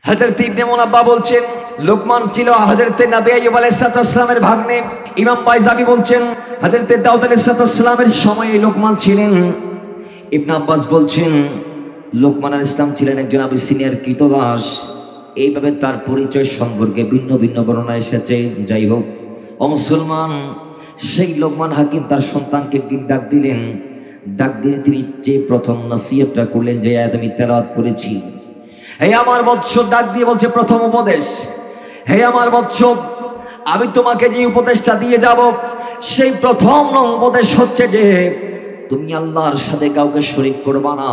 হযরত ইবনে মুনাব্বা বলছেন লোকমান ছিল হযরত নবী আইয়ুব আলাইহিস সালামের ভাগ্নে। ইমাম বাইজাবি বলছেন হযরত দাউদ আলাইহিস সালামের সময়ে লোকমান ছিলেন। ইবনে আব্বাস বলছেন লোকমান আলাইহিস সালাম ছিলেন একজন আবিসিনিয়ার কৃতদাস। এইভাবে তার পরিচয় সম্পর্কে ভিন্ন ভিন্ন বর্ণনা এসেছে। যাই হোক, ও মুসলমান, সেই লোকমান হাকিম তার সন্তানকে ডাক দিলেন। ডাক দিয়ে তিনি যে প্রথম নসিহতটা করলেন, যে আয়াত আমি তেলাওয়াত করেছি, হে আমার বৎস, ডাক দিয়ে বলছে প্রথম উপদেশ, হে আমার বৎস, আমি তোমাকে যে উপদেশটা দিয়ে যাব সেই প্রথম উপদেশ হচ্ছে যে তুমি আল্লাহর সাথে কাউকে শরীক করবা না।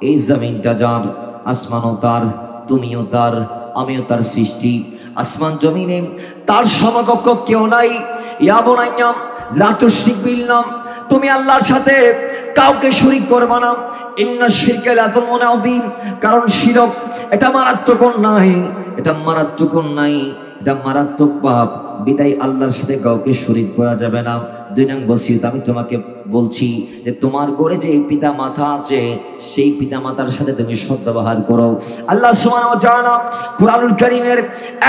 এই জমিনটা যার, আসমানও তার, তুমিও তার, আমিও তার সৃষ্টি। আসমান জমিনে তার সমকক্ষ কেউ নাই। ইয়া বুনাইয়া লা তুশরিক বিল্লাহ, তুমি আল্লাহর সাথে কাউকে শরীক করবা না। ইন্না শিরকা লাযুলমুন আযীম, কারণ শিরক এটা মারাত্মক অন্যায়, এটা মারাত্মক অন্যায়, এটা মারাত্মক পাপ। বিদায় আল্লাহর সাথে কাউকে শরীক করা যাবে না। 2 নং ওসিয়ত আমি তোমাকে বলছি যে তোমার ঘরে যে পিতা মাতা আছে সেই পিতা মাতার সাথে তুমি সদ্ব্যবহার করো। আল্লাহ সুবহানাহু ওয়া তাআলা কুরআনুল কারীমের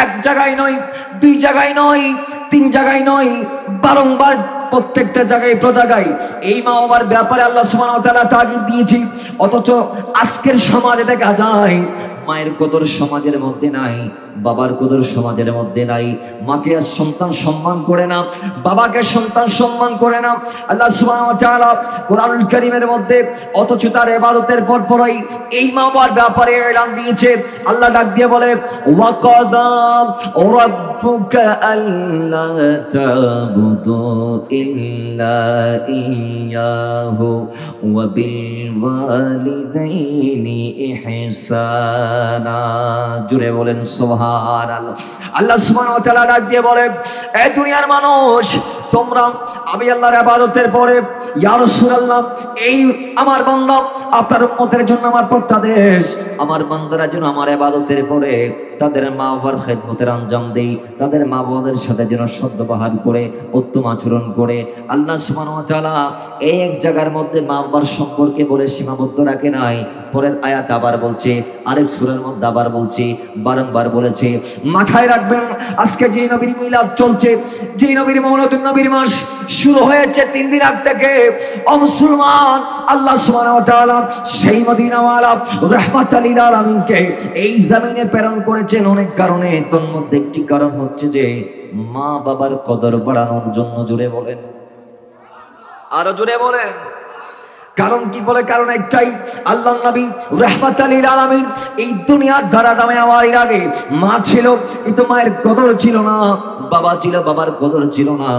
এক জায়গায় নয়, 2 জায়গায় নয়, 3 জায়গায় নয়, বারংবার প্রত্যেকটা জায়গায় প্রজাগায় এই মা বাবার ব্যাপারে আল্লাহ সুবহানাহু ওয়া তাআলা তাগিদ দিয়েছে। অথচ আজকের সমাজে দেখা যায় মায়ের কদর সমাজের মধ্যে নাই, বাবার কদর সমাজের মধ্যে নাই। মাকে আর সন্তান সম্মান করে না, বাবাকে সন্তান সম্মান করে না। আল্লাহ সুবহানাহু ওয়া তাআলা কুরআনুল কারীমের মধ্যে অথচ তার ইবাদতের পরপরই এই মা বাবার ব্যাপারে এলান দিয়েছে। আল্লাহ ডাক দিয়ে বলে ওয়া কাদা রাব্বুকা আল্লা তা'বুদু ইল্লা ইয়াহু ওয়া বিল ওয়ালিদাইনি ইহসানা। জুড়ে বলেন সুবহানাল্লাহ। আল্লাহ সুবহানাহু ওয়া তাআলা ডাক দিয়ে বলে এই দুনিয়ার মানুষ, তোমরা আমি আল্লাহর ইবাদতের পরে ইয়া রাসূলুল্লাহ, এই আমার বান্দা আপনার উম্মতের জন্য আমার প্রত্যাদেশ, আমার বান্দারা যেন আমার ইবাদতের পরে তাদের মা বাবার খেদমতের আঞ্জাম দেই, তাদের মা বাবাদের সাথে যেন সদ্ব্যবহার করে, উত্তম আচরণ করে। আল্লাহ সুবহানাহু ওয়া তাআলা এই এক জায়গার মধ্যে মা বাবার সম্পর্কে বলে সীমাবদ্ধ রাখে নাই। পরের আয়াত আবার বলছে, আরেক সূরার মধ্যে আবার বলছে, বারংবার বলেছে। মাথায় রাখবেন, আজকে যে নবীর মিলাদ চলছে, যে নবীর মওলিদুন নবীর মাস শুরু হয়েছে 3 দিন আগ থেকে, ও মুসলমান, আল্লাহ সুবহানাহু ওয়া তাআলা সেই মদিনাওয়ালা রাহমাতাল লিল আলামিনকে এই জমিনে প্রেরণ করেছেন অনেক কারণে। তোর মধ্যে একটি কারণ হচ্ছে যে মা বাবার কদর বাড়ানোর জন্য। জোরে বলেন, আরো জোরে বলেন। কারণ কি বলে? কারণ একটাই, আল্লাহর নবী রাহমাতাল লিল আলামিন এই দুনিয়ার ধারা দামে আওয়ার আগে মা ছিল কিন্তু মায়ের কদর ছিল না, বাবা ছিল বাবার কদর ছিল না,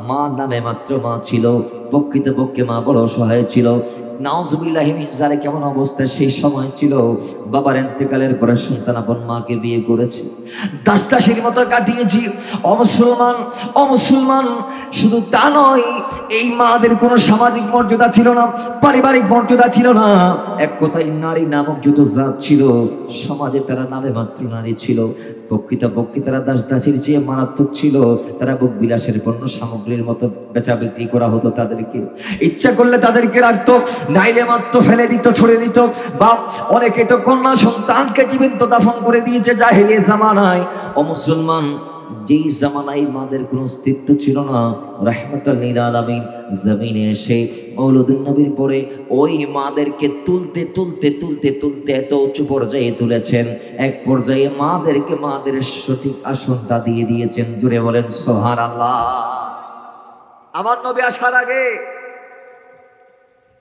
মা নামে মাত্র মা ছিল। প্রকৃতপক্ষে মা বড় অসহায় ছিল। নাউজুবিল্লাহি মিন যালিক কেমন অবস্থা সেই সময় ছিল, বাবার ইন্তেকালের পরে সন্তান আপন মাকে বিয়ে করেছে, দাসদাসীর মতো কাটিয়েছি। ও মুসলমান, ও মুসলমান, শুধু তা নয়, এই মাদের কোনো সামাজিক মর্যাদা ছিল না, পারিবারিক মর্যাদা ছিল না। এক কথায় নারী নামক যত জাত ছিল সমাজে তারা নামে মাত্র নারী ছিল। প্রকৃতপক্ষে তারা দাসদাসীর চেয়ে মারাত্মক ছিল। তারা ভোগ বিলাসের পণ্য সামগ্রীর মতো বেচা বিক্রি করা হতো তাদেরকে। ইচ্ছা করলে তাদেরকে রাখতো, নাইলে মারতো, ফেলে দিত, ছড়ে দিত। বা অনেকে তো কন্যা সন্তানকে জীবন্ত দাফন করে দিয়েছে জাহেলিয়া জামানায়। ও মুসলমান, যেই জামানায় মাদের কোনো অস্তিত্ব ছিল না, রাহমাতাল লিল আলামিন জমিনে এসে মওলিদুন নবীর পরে ওই মাদেরকে তুলতে তুলতে তুলতে তুলতে এত উঁচু পর্যায়ে তুলেছেন, এক পর্যায়ে মাদেরকে মাদের সঠিক আসনটা দিয়ে দিয়েছেন। জুড়ে বলেন সুবহানাল্লাহ। আমার নবী আসার আগে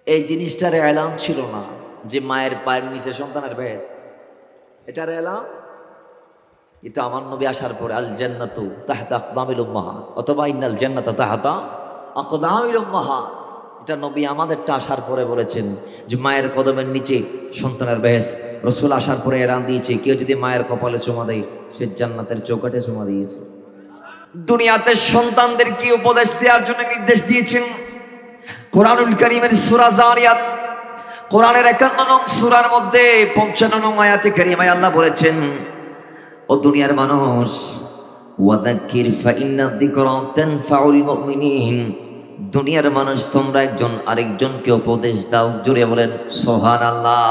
এই জিনিসটার এলান ছিল না যে মায়ের পায়ের নিচে সন্তানের বেহেশত, এটার এলান। কিন্তু আমার নবী আসার পরে আল জান্নাতু তাহতা আকদামিল উম্মাহাত, অথবা ইন্নাল জান্নাতা তাহতা আকদামিল উম্মাহাত, এটা নবী আমাদেরটা আসার পরে বলেছেন যে মায়ের কদমের নিচে সন্তানের বেহেশত। রাসূল আসার পরে এলান দিয়েছে, কেউ যদি মায়ের কপালে চুমা দেয় সে জান্নাতের চৌকাঠে চুমা দিয়েছে। দুনিয়াতে সন্তানদের কি উপদেশ দেওয়ার জন্য নির্দেশ দিয়েছেন? কোরআনুল কারীমের সূরা যারিয়াত, কোরআনের 51 নং সূরার মধ্যে 55 নং আয়াতে কারীমায় আল্লাহ বলেছেন, ও দুনিয়ার মানুষ, ওয়াদাক্কির ফাইন্না যিকরা তানফাউল মুমিনিন, দুনিয়ার মানুষ তোমরা একজন আরেকজনকে উপদেশ দাও। জোরে বলেন সুবহানাল্লাহ।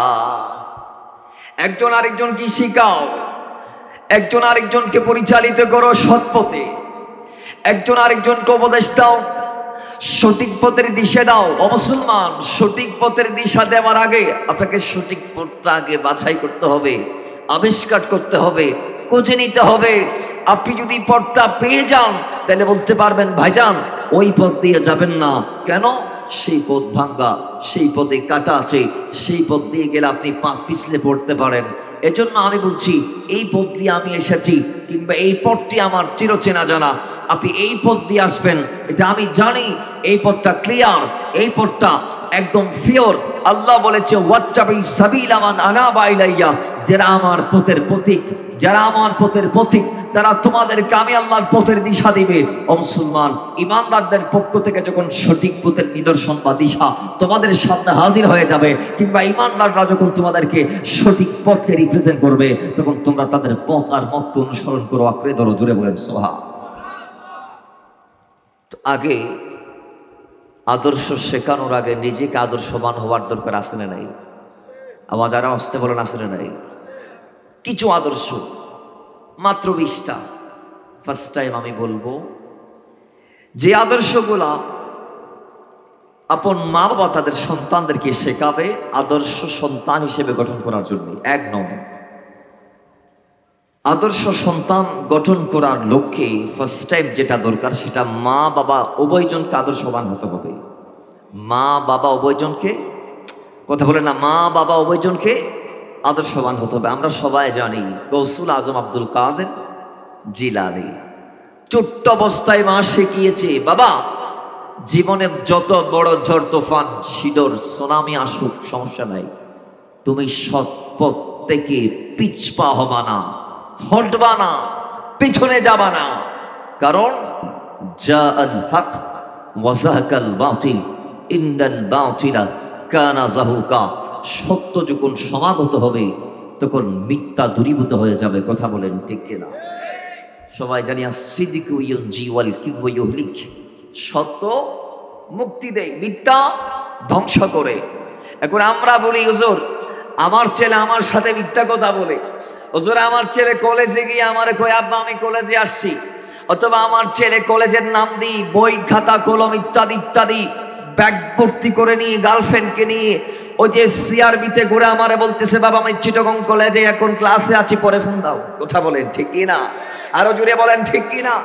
একজন আরেকজনকে শিখাও। একজন আরেকজনকে পরিচালিত করো সৎ পথে, একজন আরেকজনকে উপদেশ দাও, সঠিক পথের দিশা দাও। ও মুসলমান, সঠিক পথের দিশা দেওয়ার আগে আপনাকে সঠিক পথটা আগে বাছাই করতে হবে, আবিষ্কার করতে হবে, খুঁজে নিতে হবে। আপনি যদি পথটা পেয়ে যান তাহলে বলতে পারবেন ভাইজান ওই পথ দিয়ে যাবেন না, কেন? সেই পথ ভাঙ্গা, সেই পথে কাটা আছে, সেই পথ দিয়ে গেলে আপনি পা পিছলে পড়তে পারেন। এজন্য আমি বলছি এই পথ দিয়ে আমি এসেছি, কিংবা এই পথটি আমার চিরচেনা জানা, আপনি এই পথ দিয়ে আসবেন, এটা আমি জানি। এই পথটা ক্লিয়ার, এই পথটা একদম ফিওর। আল্লাহ বলেছে ওয়াত্তাবি সাবিলা মান আনাবা ইলাইয়া, যারা আমার পথের পথিক, যারা আমার পথের পথিক, তারা তোমাদেরকে আমি আল্লাহর পথের দিশা দিবে। ও মুসলমান, ইমানদারদের পক্ষ থেকে যখন সঠিক পথের নিদর্শন বা দিশা তোমাদের সামনে হাজির হয়ে যাবে, কিংবা ইমানদাররা যখন তোমাদেরকে সঠিক পথকে রিপ্রেজেন্ট করবে, তখন তোমরা তাদের পথ আর মতকে অনুসরণ করো, আঁকড়ে ধরো। জোরে বলেন সুবহান। আগে আদর্শ শেখানোর আগে নিজেকে আদর্শবান হওয়ার দরকার আছে না নাই? আবার যারা আসতে বলেন আছে না নাই? কিছু আদর্শ মাত্র 20টা। ফার্স্ট টাইম আমি বলবো যে আদর্শগুলা আপন মা বাবা তাদের সন্তানদেরকে শেখাবে আদর্শ সন্তান হিসেবে গঠন করার জন্য। 1 নম্বর, আদর্শ সন্তান গঠন করার লক্ষ্যে ফার্স্ট টাইম যেটা দরকার সেটা মা বাবা উভয়জনকে আদর্শবান হতে হবে। মা বাবা উভয়জনকে, কথা বলে না, মা বাবা উভয়জনকে আদর্শবান হতে হবে। আমরা সবাই জানি গৌসুল আজম আব্দুল কাদের জিলানী ছোট্ট অবস্থায় মা শিখিয়েছে, বাবা জীবনে যত বড় ঝড় তুফান শিডোর সুনামি আসুক সমস্যা নাই, তুমি সৎ পথ থেকে পিছপা হবা না, হটবা না, পিছনে যাবা না। কারণ জাআল হক ওয়া যাহাকাল বাতিল ইন্নাল বাতিলা কানা যাহুকা, সত্য যখন সমাগত হবে তখন মিথ্যা দূরীভূত হয়ে যাবে। কথা বলেন ঠিক কিনা? সবাই জানি আসিদিকু ইউনজি ওয়াল কিযবু ইউহলিক, সত্য মুক্তি দেয়, মিথ্যা ধ্বংস করে। এখন আমরা বলি হুজুর আমার ছেলে আমার সাথে মিথ্যা কথা বলে, হুজুর আমার ছেলে কলেজে গিয়ে আমারে কয় আব্বা আমি কলেজে আসছি, অথবা আমার ছেলে কলেজের নাম দিই বই খাতা কলম ইত্যাদি ইত্যাদি ব্যাগ ভর্তি করে নিয়ে গার্লফ্রেন্ডকে নিয়ে ওই যে সিআরবিতে ঘুরে আমারে বলতেছে বাবা আমি চিটাগং কলেজে এখন ক্লাসে আছি, পরে ফোন দাও। কথা বলেন ঠিক কি না? আরো জোরে বলেন ঠিক কি না?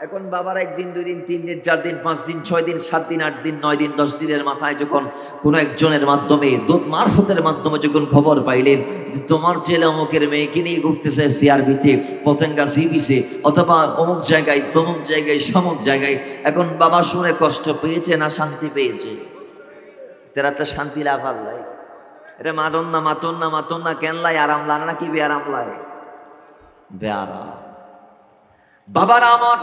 এখন বাবার 1 দিন 2 দিন 3 দিন 4 দিন 5 দিন 6 দিন 7 দিন 8 দিন 9 দিন 10 দিনের মাথায় যখন কোনো একজনের মাধ্যমে দূত মারফতের মাধ্যমে যখন খবর পাইলেন যে তোমার ছেলে অমুকের মেয়েকে নিয়ে ঘুরতেছে সিআরবিতে, পতেঙ্গা সি বিচে, অথবা অমুক জায়গায় তমুক জায়গায় সমুক জায়গায়, এখন বাবা শুনে কষ্ট পেয়েছে না শান্তি পেয়েছে? তেরা তো শান্তি লাভ আল্লাহ রে, মাতন না মাতন না মাতন না কেন লাই আরাম লাগে না কি বেআরাম লাগে? বেআরাম। বাবারা আমার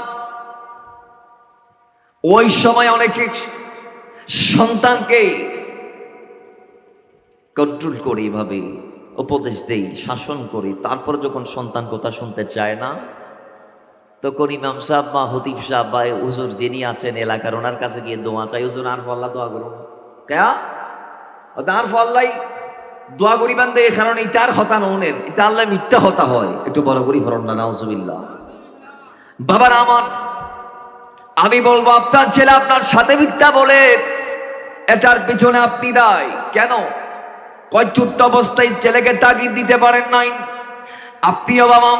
ওই সময় অনেকে সন্তানকে কন্ট্রোল করে এভাবে উপদেশ দেই, শাসন করি, তারপর যখন সন্তান কথা শুনতে চায় না তখন ইমাম সাহেব বা হতিব সাহেব বা হুজুর যিনি আছেন এলাকার ওনার কাছে গিয়ে দোয়া চাই, হুজুর আর ফল্লা দোয়া করুন কেয়া তার ফল্লাই দোয়া করিবান দে, কারণ ইতার হতা ননের এটা আল্লাহ মিথ্যা হতা হয়। একটু বড় করি ফরন না নাউজুবিল্লাহ। বাবার আমার আমি বলবো আপনার ছেলে আপনার সাথে মিথ্যা বলে এটার পিছনে আপনি দায় কেন? কয় ছোট্ট অবস্থায় ছেলেকে তাগিদ দিতে পারেন নাই? আপনিও বাবা,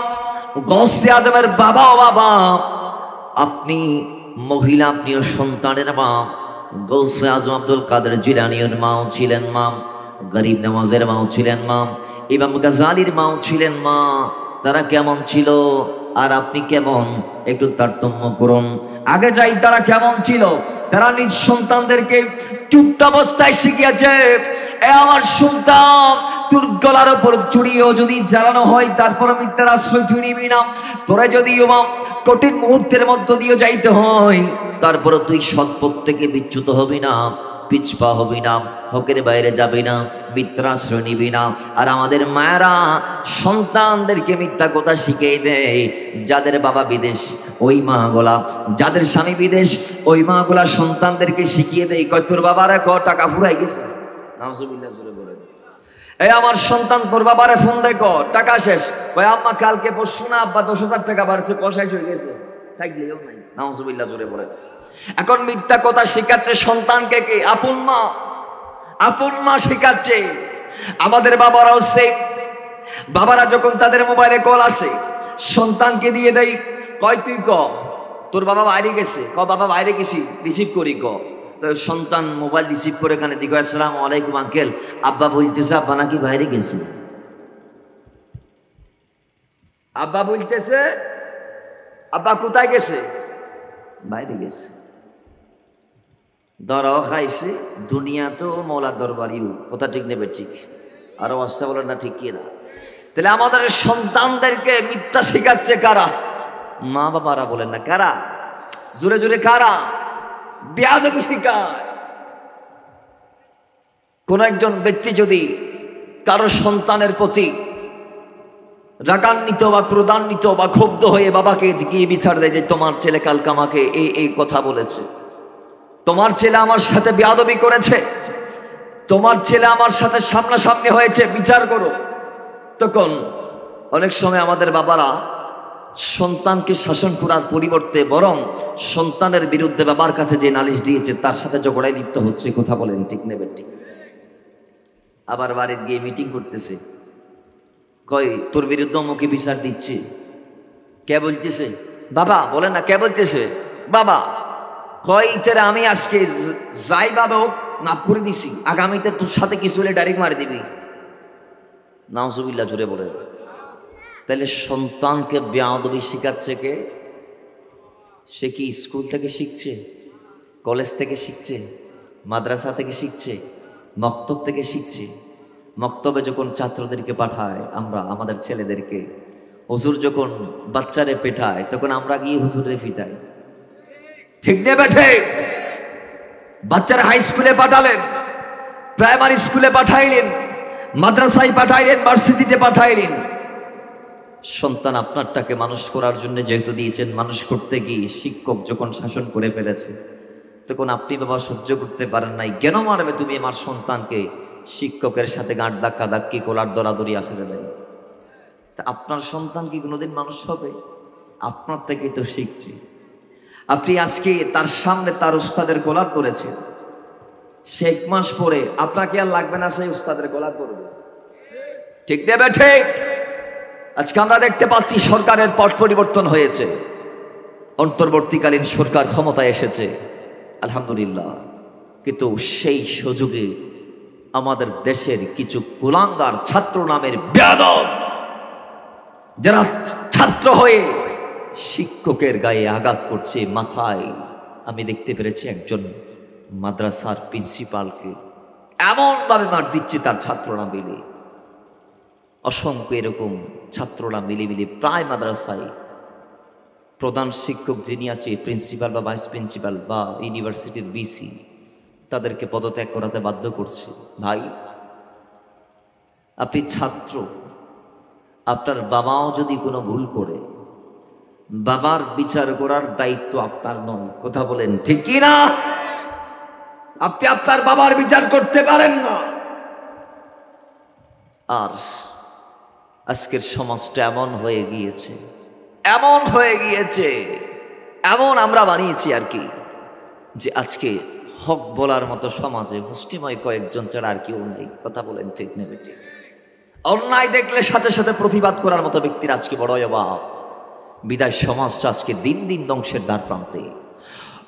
গৌসে আজমের বাবাও বাবা, আপনি মহিলা, আপনিও সন্তানের মা। গৌসে আজম আব্দুল কাদের জিলানীর মাও ছিলেন মা, গরিব নওয়াজের মাও ছিলেন মা, ইমাম গাজালির মাও ছিলেন মা। তারা কেমন ছিল আর আপনি কেমন একটু তারতম্য করুন। আগে যাই তারা কেমন ছিল? তারা নিজ সন্তানদেরকে চুপ্ত অবস্থায় শিখিয়েছে, এ আমার সন্তান তোর গলার উপর চুরিও যদি জ্বালানো হয় তারপর মিথ্যার আশ্রয় তুই নিবি না, তোরা যদি কঠিন মুহূর্তের মধ্য দিয়ে যাইতে হয় তারপর তুই সৎপথ থেকে বিচ্যুত হবি না, পিছপা হবি না, হকের বাইরে যাবি না, মিথ্যার আশ্রয় নিবি না। আর আমাদের মায়েরা সন্তানদেরকে মিথ্যা কথা শিখিয়ে দেয়। যাদের বাবা বিদেশ ওই মাগুলা, যাদের স্বামী বিদেশ ওই মাগুলা সন্তানদেরকে শিখিয়ে দেয় কয় তোর বাবার টাকা ফুরাই গেছে, নাউজুবিল্লাহ জোরে বলেন। এই আমার সন্তান তোর বাবারে ফোন দেখো, টাকা শেষ। ভাই আম্মা কালকে পরশু না আব্বা 10,000 টাকা বাড়ছে, কষাই হয়ে গেছে, থাকলেও নাই। নাউজুবিল্লাহ জোরে বলে। এখন মিথ্যা কথা শিখাচ্ছে সন্তানকে কে? আপন মা। আপন মা শিখাচ্ছে। আমাদের বাবারাও সেম। বাবারা যখন তাদের মোবাইলে কল আসে সন্তানকে দিয়ে দেয়, কয় তুই ক তোর বাবা বাইরে গেছে, ক বাবা বাইরে গেছি, রিসিভ করি ক। তো সন্তান মোবাইল রিসিভ করে এখানে দিকে আসসালামু আলাইকুম আঙ্কেল, আব্বা বলতেছে আব্বা নাকি বাইরে গেছে। আব্বা বলতেছে আব্বা কোথায় গেছে? বাইরে গেছে। ধরাও খাইছে, দুনিয়া তো মৌলা দরবারিও, কথা ঠিক নেবে ঠিক। আরো আস্তে বলেন না ঠিক কি না? তাহলে আমাদের সন্তানদেরকে মিথ্যা শেখাচ্ছে কারা? মা বাবারা। বলেন না কারা? জোরে জোরে কারা? বেয়াদবি শিখায়। কোন একজন ব্যক্তি যদি কারো সন্তানের প্রতি রাগান্বিত বা ক্রোধান্বিত বা ক্ষুব্ধ হয়ে বাবাকে গিয়ে বিচার দেয় যে তোমার ছেলে কালকে আমাকে এই কথা বলেছে, তোমার ছেলে আমার সাথে বেয়াদবি করেছে, তোমার ছেলে আমার সাথে সামনাসামনি হয়েছে, বিচার করো। তখন অনেক সময় আমাদের বাবারা সন্তানকে শাসন করার পরিবর্তে বরং সন্তানের বিরুদ্ধে বাবার কাছে যে নালিশ দিয়েছে তার সাথে ঝগড়ায় লিপ্ত হচ্ছে। কথা বলেন ঠিক নেবে ঠিক। আবার বাড়ির গিয়ে মিটিং করতেছে, কই তোর বিরুদ্ধে অমুকে বিচার দিচ্ছে, কে বলতেছে? বাবা। বলেন না কে বলতেছে? বাবা। কয় ইতারে আমি আজকে যাই বাবা হোক মাফ করে দিছি, আগামীতে তোর সাথে কিছু হলে ডাইরেক্ট মারি দিবি। নাউজুবিল্লাহ জুড়ে বলে। তাহলে সন্তানকে বেয়াদবি শিখাচ্ছে কে? সে কি স্কুল থেকে শিখছে, কলেজ থেকে শিখছে, মাদ্রাসা থেকে শিখছে, মক্তব থেকে শিখছে? মক্তবে যখন ছাত্রদেরকে পাঠায় আমরা আমাদের ছেলেদেরকে, হুজুর যখন বাচ্চারে পেটায় তখন আমরা গিয়ে হুজুরে ফিটাই, ঠিক নেবে ঠিক? বাচ্চারা হাই স্কুলে পাঠালেন, প্রাইমারি স্কুলে পাঠাইলেন, মাদ্রাসায় পাঠাইলেন, ভার্সিটিতে পাঠাইলেন। সন্তান আপনারটাকে মানুষ করার জন্য যেহেতু দিয়েছেন, মানুষ করতে গিয়ে শিক্ষক যখন শাসন করে ফেলেছে তখন আপনি বাবা সহ্য করতে পারেন নাই। কেন মারবে তুমি আমার সন্তানকে? শিক্ষকের সাথে গাঁট ধাক্কা ধাক্কি কোলার দরাদরি আসলে দেয়। তা আপনার সন্তান কি কোনোদিন মানুষ হবে? আপনার থেকেই তো শিখছি। আপনি আজকে তার সামনে তার উস্তাদের গোলাপ ধরেছেন, সে 1 মাস পরে আপনাকে আর লাগবে না, সেই উস্তাদের গোলাপ ধরবে, ঠিক দেবে ঠিক? আজকে আমরা দেখতে পাচ্ছি সরকারের পট পরিবর্তন হয়েছে, অন্তর্বর্তীকালীন সরকার ক্ষমতায় এসেছে আলহামদুলিল্লাহ। কিন্তু সেই সুযোগে আমাদের দেশের কিছু কুলাঙ্গার ছাত্র নামের বেয়াদব, যারা ছাত্র হয়ে শিক্ষকের গায়ে আঘাত করছে মাথায়। আমি দেখতে পেরেছি একজন মাদ্রাসার প্রিন্সিপালকে এমন ভাবে মার দিচ্ছে তার ছাত্ররা মিলে। অসংখ্য এরকম ছাত্ররা মিলে প্রায় মাদ্রাসায় প্রধান শিক্ষক যিনি আছে, প্রিন্সিপাল বা ভাইস প্রিন্সিপাল বা ইউনিভার্সিটির বিসি, তাদেরকে পদত্যাগ করাতে বাধ্য করছে। ভাই আপনি ছাত্র, আপনার বাবাও যদি কোনো ভুল করে বাবার বিচার করার দায়িত্ব আপনার নয়। কথা বলেন ঠিক কি না? আপনি আপনার বাবার বিচার করতে পারেন না। আর আজকের সমাজটা এমন হয়ে গিয়েছে, এমন আমরা বানিয়েছি আর কি, যে আজকে হক বলার মতো সমাজে মুষ্টিময় কয়েকজন ছাড়া আর কেউ নাই। কথা বলেন ঠিক নেবে ঠিক? অন্যায় দেখলে সাথে সাথে প্রতিবাদ করার মতো ব্যক্তির আজকে বড় অভাব। বিদায় সমাজটা আজকে দিন দিন ধ্বংসের দ্বার প্রান্তে।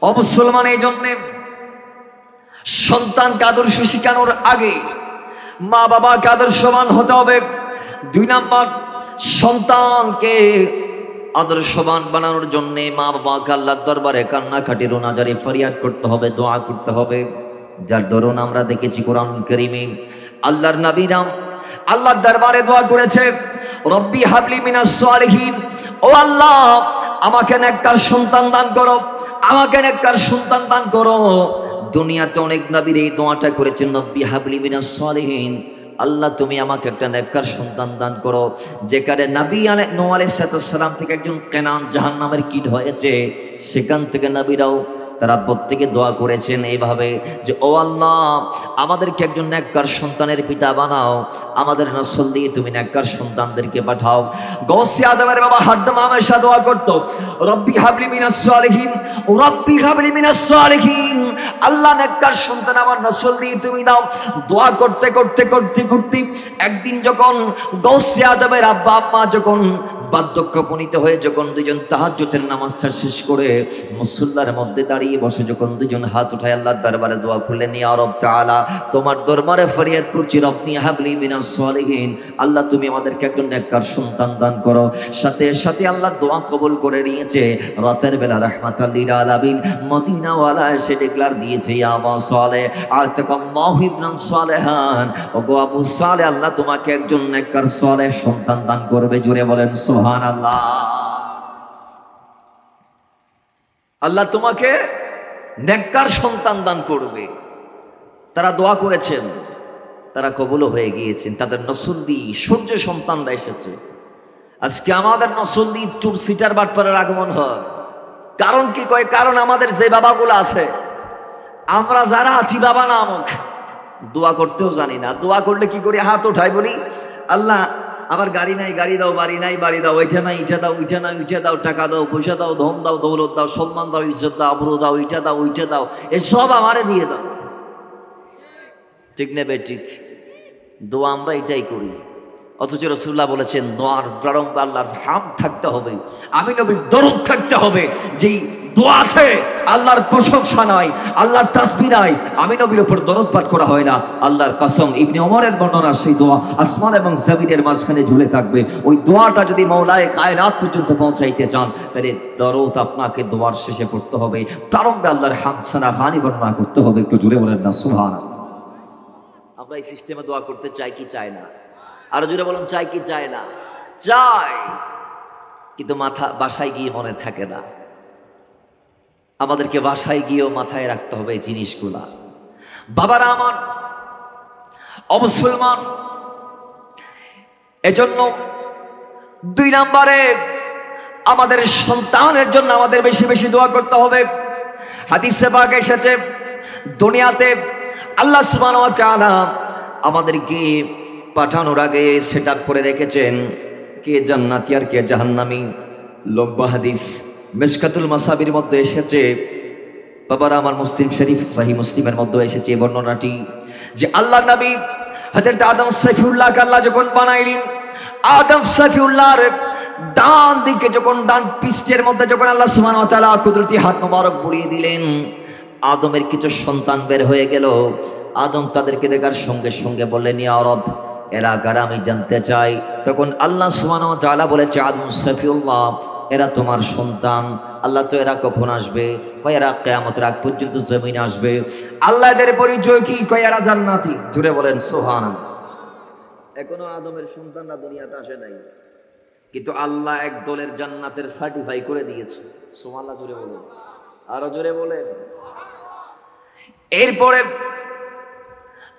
অমুসলমান এই জন্যে সন্তানকে আদর্শ শিখানোর আগে মা বাবাকে আদর্শবান হতে হবে। 2 নাম্বার, সন্তানকে আদর্শবান বানানোর জন্য মা বাবাকে আল্লাহর দরবারে কান্নাকাটি রোনাজারি ফরিয়াদ করতে হবে, দোয়া করতে হবে। যার দরুন আমরা দেখেছি কোরআন কারীমে আল্লাহর নবীরা আল্লাহর দরবারে দোয়া করেছে, রব্বি হাবলি মিনাস সালিহিন, ও আল্লাহ আমাকে নেককার সন্তান দান করো, আমাকে নেককার সন্তান দান করো। দুনিয়াতে অনেক নবীর এই দোয়াটা করেছেন, রব্বি হাবলি মিনাস সালিহিন, আল্লাহ তুমি আমাকে একটা নেককার সন্তান দান করো। যেখানে নবী নূহ আলাইহিস সালাম থেকে একজন কেনান জাহান্নামের কীট হয়েছে, সেখান থেকে নবীরাও তারা প্রত্যেকে দোয়া করেছেন এইভাবে যে ও আল্লাহ আমাদেরকে একজন নেককার সন্তানের পিতা বানাও, আমাদের নসল দিয়ে তুমি নেককার সন্তানদেরকে পাঠাও। গৌসে আজমের বাবা হরদম হামেশা দোয়া করতো রব্বি হাবলি মিনাস সালিহিন, রব্বি হাবলি মিনাস সালিহিন, আল্লাহ নেককার সন্তান আমার নসল দিয়ে তুমি দাও। দোয়া করতে করতে করতে করতে একদিন যখন গৌসে আজমের আব্বা আম্মা যখন বার্ধক্যপনীত হয়ে যখন দুজন তাহাজ্জুদের নামাজটা শেষ করে মুসল্লার মধ্যে দাঁড়িয়ে বসে যখন দুজন হাত উঠায় আল্লাহর দরবারে দোয়া করলেন, ইয়া রব তাআলা তোমার দরবারে ফরিয়াদ করছি রব্বি হাবলি মিনাস সালিহিন, আল্লাহ তুমি আমাদেরকে একজন নেককার সন্তান দান করো। সাথে সাথে আল্লাহ দোয়া কবুল করে নিয়েছে। রাতের বেলা রাহমাতাল লিল আলামিন মদিনা ওয়ালা এসে ডিক্লার দিয়েছে ইয়া আবু সালেহ আতাকাল্লাহু ইবনান সালেহান, ওগো আবু সালেহ আল্লাহ তোমাকে একজন নেককার সালেহ সন্তান দান করবে। জোরে বলেন সুবহানাল্লাহ। আল্লাহ তোমাকে নেককার সন্তান দান করবে। তারা দোয়া করেছেন, তারা কবুলও হয়ে গিয়েছেন। তাদের নসল দিয়ে সূর্য সন্তানরা এসেছে। আজকে আমাদের নসল দিয়ে টুর সিটার বাটপারের আগমন হয়। কারণ কি কয়? কারণ আমাদের যে বাবাগুলো আছে, আমরা যারা আছি বাবা নামক দোয়া করতেও জানি না। দোয়া করলে কি করি? হাত উঠাই বলি আল্লাহ আমার গাড়ি নাই গাড়ি দাও, বাড়ি নাই বাড়ি দাও, ওইটা নাই ইটা দাও, ওইটা নাই ওইটা দাও, টাকা দাও, পয়সা দাও, ধন দাও, দৌলত দাও, সম্মান দাও, ইজ্জত দাও, আবরু দাও, ওইটা দাও, ওইটা দাও, এসব আমারে দিয়ে দাও। ঠিক নেবে ঠিক দোয়া আমরা এটাই করি। অথচ রাসূলুল্লাহ বলেছেন দোয়ার প্রারম্ভে আল্লাহর হামদ থাকতে হবে, আমি নবীর দরুদ থাকতে হবে। যেই দোয়াতে আল্লাহর প্রশংসা নাই, আল্লাহর তাসবিহ নাই, আমি নবীর উপর দরুদ পাঠ করা হয় না, আল্লাহর কসম ইবনে ওমরের বর্ণনা সেই দোয়া আসমান এবং জমিনের মাঝখানে ঝুলে থাকবে। ওই দোয়াটা যদি মাওলায়ে কায়নাত পর্যন্ত পৌঁছাইতে চান তাহলে দরুদ আপনাকে দোয়ার শেষে পড়তে হবে, প্রারম্ভে আল্লাহর হামদ সানা গানি বর্ণনা করতে হবে। একটু জোরে বলেন না সুবহানাল্লাহ। আমরা এই সিস্টেমে দোয়া করতে চাই কি চাই না? আরো জোরে বলুন চাই কি চাই না? চাই, কিন্তু মাথা বাসায় গিয়ে মনে থাকে না। আমাদেরকে বাসায় গিয়েও মাথায় রাখতে হবে এই জিনিসগুলা। বাবারা আমার অমুসলমান, এজন্য 2 নম্বরে আমাদের সন্তানের জন্য আমাদের বেশি বেশি দোয়া করতে হবে। হাদিসে পাকে এসেছে দুনিয়াতে আল্লাহ সুবহানাহু ওয়া তাআলা আমাদেরকে পাঠানোর আগে সেট আপ করে রেখেছেন কে জান্নাতি আর কে জাহান্নামী। লম্বা হাদিস মিশকাতুল মাসাবির মধ্যে এসেছে। বাবারা আমার মুসলিম শরীফ সহিহ মুসলিমের মধ্যে এসেছে বর্ণনাটি যে আল্লাহ নবী হযরত আদম সফিউল্লাহকে আল্লাহ যখন বানাইলেন, আদম সফিউল্লাহর ডান দিকে যখন ডান পৃষ্ঠের মধ্যে যখন আল্লাহ সুবহানাহু ওয়া তাআলা কুদরতি হাত মোবারক বুলিয়ে দিলেন, আদমের কিছু সন্তান বের হয়ে গেল। আদম তাদেরকে দেখার সঙ্গে সঙ্গে বললেন ইয়া রব এরা কারা আমি জানতে চাই। তখন আল্লাহ সুবহানাহু ওয়া তাআলা বলেছে আদম সফিউল্লাহ এরা তোমার সন্তান। আল্লাহ তো এরা কখন আসবে? কয় এরা কিয়ামতের আগ পর্যন্ত জমিনে আসবে। আল্লাহ এদের পরিচয় কি? কয় এরা জান্নাতি। জুড়ে বলেন সুবহানাল্লাহ। এখনো আদমের সন্তানরা দুনিয়াতে আসে নাই, কিন্তু আল্লাহ এক দলের জান্নাতের সার্টিফাই করে দিয়েছে। সুবহানাল্লাহ জুড়ে বলেন, আরো জোরে বলেন। এরপরে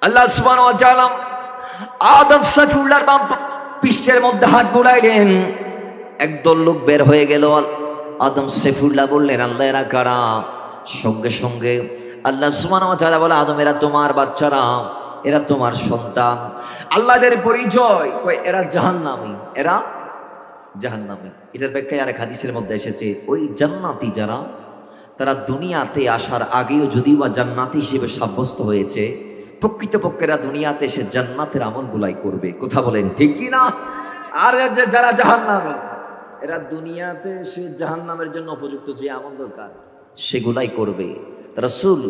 আল্লাহ সুবহানাহু ওয়া তাআলা আদম সফিউল্লাহর বাম পৃষ্ঠের মধ্যে হাত বুলাইলেন, একদল লোক বের হয়ে গেল। আদম সফিউল্লাহ বললেন আল্লাহ এরা কারা? সঙ্গে সঙ্গে আল্লাহ সুবহানাহু ওয়া তাআলা বলে আদম এরা তোমার বাচ্চারা, এরা তোমার সন্তান। আল্লাহদের পরিচয় কয় এরা জাহান্নামী, এরা জাহান্নামী। এটার ব্যাখ্যায় আরেক হাদিসের মধ্যে এসেছে ওই জান্নাতি যারা তারা দুনিয়াতে আসার আগেও যদিও বা জান্নাতি হিসেবে সাব্যস্ত হয়েছে, প্রকৃতপক্ষেরা দুনিয়াতে এসে জান্নাতের আমলগুলাই করবে। কথা বলেন ঠিক কি না? আর যারা জাহান্নামী এরা দুনিয়াতে এসে জাহান্নামের জন্য উপযুক্ত যে আমল দরকার সেগুলাই করবে। রাসূল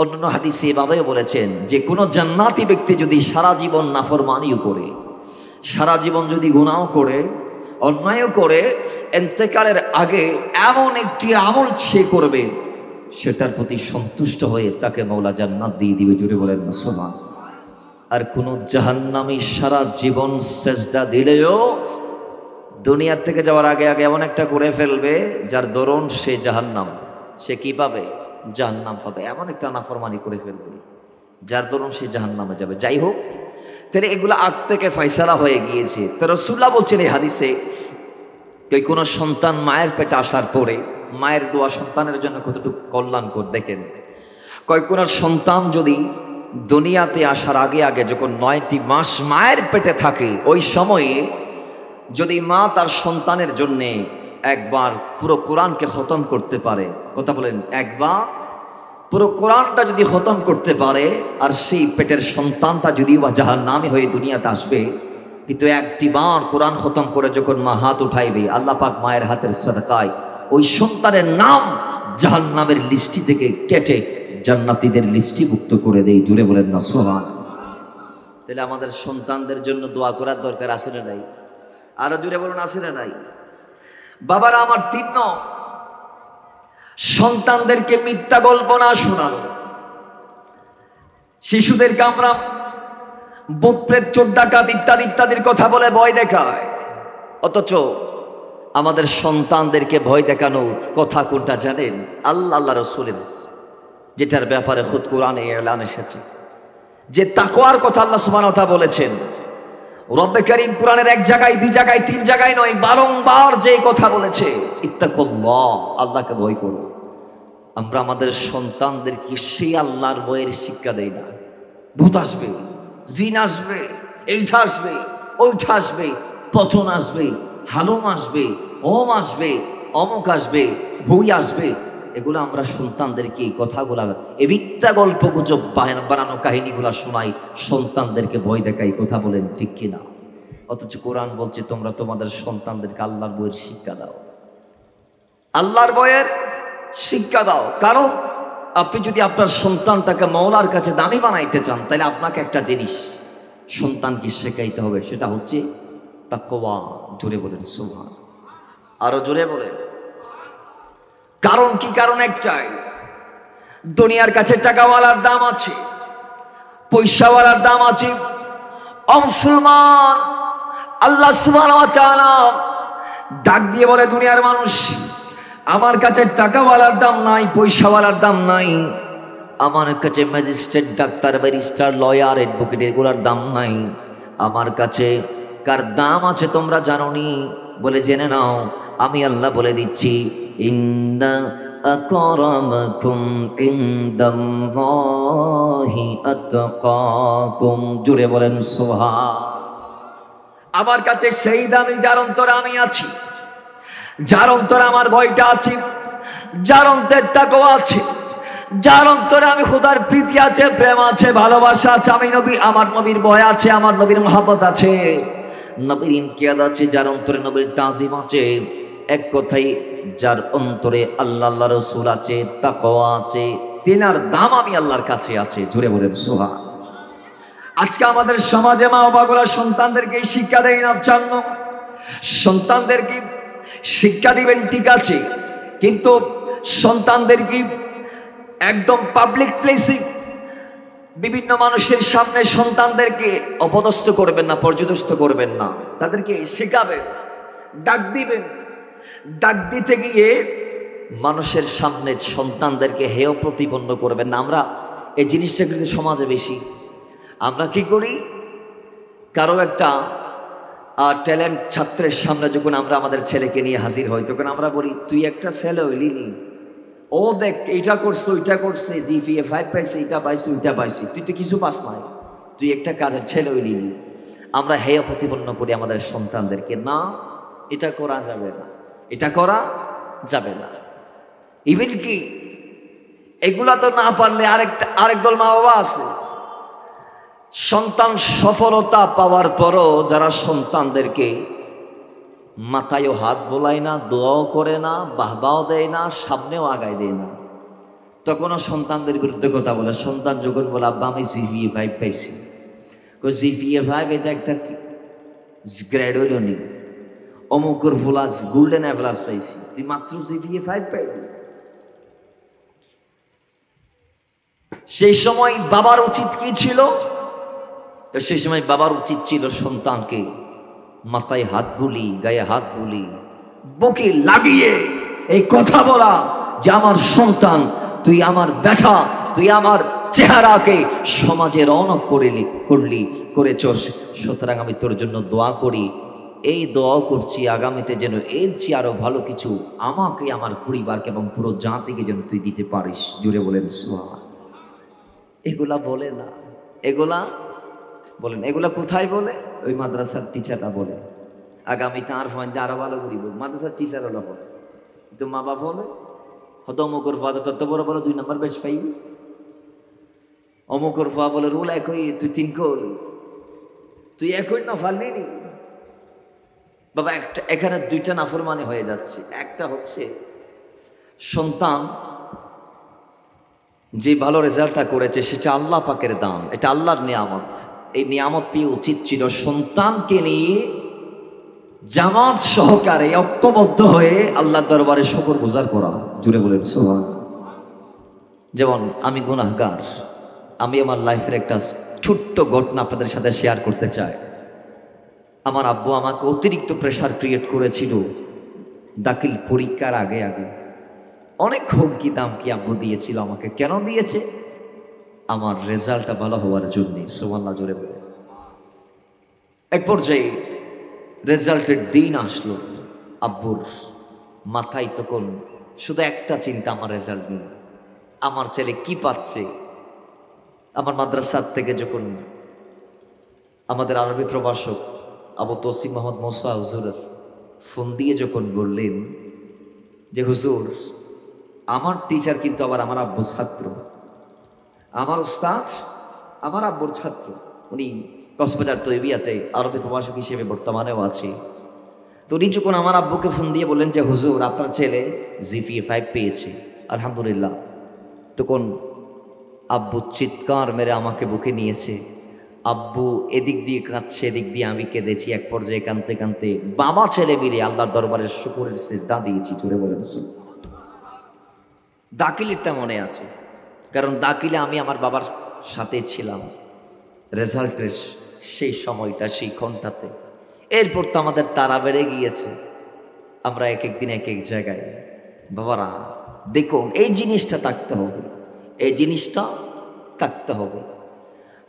অন্যান্য হাদিসে এভাবেও বলেছেন যে কোনো জান্নাতি ব্যক্তি যদি সারা জীবন নাফরমানিও করে, সারা জীবন যদি গুনাহ করে, অন্যায়ও করে, ইন্তেকালের আগে এমন একটি আমল সে করবে সেটার প্রতি সন্তুষ্ট হয়ে তাকে মাওলা জান্নাত দিয়ে দিবে। জুড়ে বলেন না সুবহানাল্লাহ। আর কোন জাহান্নামী সারা জীবন সেজদা দিলেও দুনিয়ার থেকে যাওয়ার আগে আগে এমন একটা করে ফেলবে যার দরুন সে জাহান্নাম, সে কি পাবে? জাহান্নাম পাবে। এমন একটা নাফরমানি করে ফেলবে যার দরুন সে জাহান্নামে যাবে। যাই হোক, তাহলে এগুলো আগ থেকে ফয়সালা হয়ে গিয়েছে। তো রাসূলুল্লাহ বলছেন এই হাদিসে কোনো সন্তান মায়ের পেটে আসার পরে মায়ের দোয়া সন্তানের জন্য কতটুকু কল্যাণকর দেখেন। কোন সন্তান যদি দুনিয়াতে আসার আগে আগে যখন 9টি মাস মায়ের পেটে থাকে, ওই সময়ে যদি মা তার সন্তানের জন্যে একবার পুরো কোরআনকে খতম করতে পারে, কথা বলেন, একবার পুরো কোরআনটা যদি খতম করতে পারে, আর সেই পেটের সন্তানটা যদিও বা জাহান্নামী হয়ে দুনিয়াতে আসবে, কিন্তু একটি বার কোরআন খতম করে যখন মা হাত উঠাইবে, আল্লাহ পাক মায়ের হাতের সাদকায় ওই সন্তানের নাম জাহান্নামের লিস্টি থেকে কেটে জান্নাতীদের লিস্টিভুক্ত করে দেয়। জুড়ে বলেন না সুবহান। তাহলে আমাদের সন্তানদের জন্য দোয়া করার দরকার আছে না নাই? আরো জুড়ে বলুন, আছে না নাই? বাবারা আমার, 3 সন্তানদেরকে মিথ্যা গল্প না শোনানো। শিশুদেরকে আমরা ভূত প্রেত চোর ডাকাত ইত্যাদি ইত্যাদির কথা বলে ভয় দেখায়, অথচ আমাদের সন্তানদেরকে ভয় দেখানোর কথা কোনটা জানেন? আল্লাহ রাসূলের, যেটার ব্যাপারে খুদ কোরআনে এলান এসেছে, যে তাকওয়ার কথা আল্লাহ সুবহানাহু ওয়া তাআলা বলেছেন। রব্বে কারীম কোরআনের 1 জায়গায় 2 জায়গায় 3 জায়গায় নয়, বারংবার যে কথা বলেছে, ইত্তাকুল্লাহ, আল্লাহকে ভয় করো। আমরা আমাদের সন্তানদেরকে সেই আল্লাহর ভয়ের শিক্ষা দেই না। ভূত আসবে, জিন আসবে, এইটা আসবে, ওইটা আসবে, পতন আসবে, হালুম আসবে, ওম আসবে, অমুক আসবে, ভুই আসবে, এগুলো আমরা সন্তানদেরকে এই কথাগুলা, এই মিথ্যা গল্প গুজব বানানো কাহিনীগুলা শোনাই, সন্তানদেরকে ভয় দেখাই। কথা বলেন ঠিক কিনা? অথচ কোরআন বলছে তোমরা তোমাদের সন্তানদেরকে আল্লাহর ভয়ের শিক্ষা দাও, আল্লাহর ভয়ের শিক্ষা দাও। কারণ আপনি যদি আপনার সন্তানটাকে মওলার কাছে দামি বানাইতে চান, তাহলে আপনাকে একটা জিনিস সন্তানকে শেখাইতে হবে, সেটা হচ্ছে তাকওয়া। জোরে বলেন সুবহান। আরো জোরে বলেন। কারণ কি? কারণ একটাই, দুনিয়ার কাছে টাকাওয়ালার দাম আছে, পয়সাওয়ালার দাম আছে। মুসলমান, আল্লাহ সুবহানাহু ওয়া তাআলা ডাক দিয়ে বলে, দুনিয়ার মানুষ, আমার কাছে টাকাওয়ালার দাম নাই, পয়সাওয়ালার দাম নাই, আমার কাছে magistrate, doctor, barrister, lawyer, advocate এগুলোর দাম নাই। আমার কাছে কার দাম আছে তোমরা জানো নি? বলে জেনে নাও, আমি আল্লাহ বলে দিচ্ছি, ইন্না আকরামাকুম ইনদাল্লাহি আতকাকুম। জুড়ে বলেন সুবহান। আমার কাছে সেই দামি যার অন্তরে আমি আছি, যার অন্তরে আমার ভয়টা আছে, যার অন্তরে তাকওয়া আছে, যার অন্তরে আমি খোদার প্রীতি আছে, প্রেম আছে, ভালোবাসা আছে, আমি নবী, আমার নবীর ভয় আছে, আমার নবীর মহব্বত আছে, নবীর ইনকিয়াদ আছে, যার অন্তরে নবীর তাজিম আছে, এক কথাই যার অন্তরে আল্লাহ আল্লাহ রাসূল আছে, তাকওয়া আছে, তিনার দাম আমি আল্লাহর কাছে আছে। জুড়ে বলেন সুবহান। আজকে আমাদের সমাজে মা বাবাগুলা সন্তানদেরকে শিক্ষা দেয় না। জানো, সন্তানদেরকে শিক্ষা দিবেন ঠিক আছে, কিন্তু সন্তানদেরকে একদম পাবলিক প্লেসে বিভিন্ন মানুষের সামনে সন্তানদেরকে অপদস্থ করবেন না, পর্যদস্ত করবেন না। তাদেরকে শেখাবেন, ডাক দিবেন। ডাক দিতে গিয়ে মানুষের সামনে সন্তানদেরকে হেয় প্রতিপন্ন করবেন না। আমরা এই জিনিসটা কিন্তু সমাজে বেশি। আমরা কি করি, কারো একটা ট্যালেন্ট ছাত্রের সামনে যখন আমরা আমাদের ছেলেকে নিয়ে হাজির হই, তখন আমরা বলি, তুই একটা ছেলে হইলি নি, ও দেখ এইটা করছে, ওইটা করছে, জিপিএ 5 পাইছে, এটা পাইছে, ওইটা পাইছে, তুই তো কিছু পাস নাই, তুই একটা কাজের ছেলে হইলি নি। আমরা হেয় প্রতিপন্ন করি আমাদের সন্তানদেরকে। না, এটা করা যাবে না, এটা করা যাবে না। ইভেন কি এগুলা তো না পারলে আরেক দল মা বাবা আছে, সন্তান সফলতা পাওয়ার পরও যারা সন্তানদেরকে মাথায়ও হাত বোলায় না, দোয়াও করে না, বাহবাও দেয় না, সামনেও আগায় দেয় না, তখনও সন্তানদের বিরুদ্ধে কথা বলে। সন্তান যখন বলে, আব্বা আমি জিপিএ 5 পাইছি, জিপিএ 5 এটা একটা গ্রেড হইল নি, অমুকের ফুলাস গোল্ডেন অ্যাভারেজ পাইছি, তুই মাত্র জিপিএ 5 পাইলি। সেই সময় বাবার উচিত কি ছিল? সেই সময় বাবার উচিত ছিল সন্তানকে মাথায় হাত বুলি, গায়ে হাত বুলি, বুকে লাগিয়ে এই কথা বলা যে আমার সন্তান, তুই আমার বেটা, তুই আমার চেহারাকে সমাজে রওনক করেছস, সুতরাং আমি তোর জন্য দোয়া করি, এই দোয়া করছি আগামীতে যেন এর চেয়ে আরো ভালো কিছু আমাকে, আমার পরিবারকে এবং পুরো জাতিকে যেন তুই দিতে পারিস। জুড়ে বলেন সুবহান। এগুলা বলে না, এগুলা বলেন, এগুলা কোথায় বলে? ওই মাদ্রাসার টিচাররা বলে। আগামীতে আর ফোন আরো ভালো করিব, মাদ্রাসার টিচাররা বলে। তো মা বাবা বলে হয়তো অমুকর ফাদা তত বড় বড় 2 নম্বর বেশ পাই, অমুকর ফা বলে রোল একই, তুই 3 কর, তুই একই না ফাললি নি বাবা। একটা এখানে 2টা নাফরমানি হয়ে যাচ্ছে। একটা হচ্ছে সন্তান যে ভালো রেজাল্টটা করেছে সেটা আল্লাহ পাকের দান, এটা আল্লাহর নিয়ামত। এই নিয়ামত পেয়ে উচিত ছিল সন্তানকে নিয়ে জামাত সহকারে ঐক্যবদ্ধ হয়ে আল্লাহর দরবারে শুকরগুজার করা। জুড়ে বলেন সুবহান। যেমন আমি গুনাহগার, আমি আমার লাইফের একটা ছোট্ট ঘটনা আপনাদের সাথে শেয়ার করতে চাই। আমার আব্বু আমাকে অতিরিক্ত প্রেশার ক্রিয়েট করেছিল দাখিল পরীক্ষার আগে আগে। অনেক হুমকি দামকি আব্বু দিয়েছিল আমাকে। কেন দিয়েছে? আমার রেজাল্টটা ভালো হওয়ার জন্য। সুবহানাল্লাহ জোরে বলে। এক পর্যায়ে রেজাল্টের দিন আসলো, আব্বুর মাথায় তখন শুধু একটা চিন্তা, আমার রেজাল্ট নিয়ে, আমার ছেলে কি পাচ্ছে। আমার মাদ্রাসার থেকে যখন আমাদের আরবি প্রভাষক আবু তসিম মোহাম্মদ মোসা হুজুরের ফোন দিয়ে যখন বললেন যে হুজুর আমার টিচার কিন্তু আবার আমার আব্বুর ছাত্র, আমার উস্তাদ আমার আব্বুর ছাত্র, উনি কক্সবাজার তৈবিয়াতে আরবি প্রভাষক হিসেবে বর্তমানেও আছে। তো উনি যখন আমার আব্বুকে ফোন দিয়ে বললেন যে হুজুর আপনার ছেলে জিপিএ 5 পেয়েছে আলহামদুলিল্লাহ, তখন আব্বু চিৎকার মেরে আমাকে বুকে নিয়েছে। আব্বু এদিক দিয়ে কাঁদছে, এদিক দিয়ে আমি কেঁদেছি। এক পর্যায়ে কাঁদতে কাঁদতে বাবা ছেলে মিলে আল্লাহর দরবারে শুকরের সিজদা দিয়েছি। জোরে বলেন। দাখিলেরটা মনে আছে, কারণ দাখিলে আমি আমার বাবার সাথে ছিলাম রেজাল্টের সেই সময়টা, সেই ঘন্টাতে। এরপর তো আমাদের তারা বেড়ে গিয়েছে, আমরা এক এক দিন এক এক জায়গায়। বাবারা দেখুন, এই জিনিসটা থাকতে হবে, এই জিনিসটা থাকতে হবে।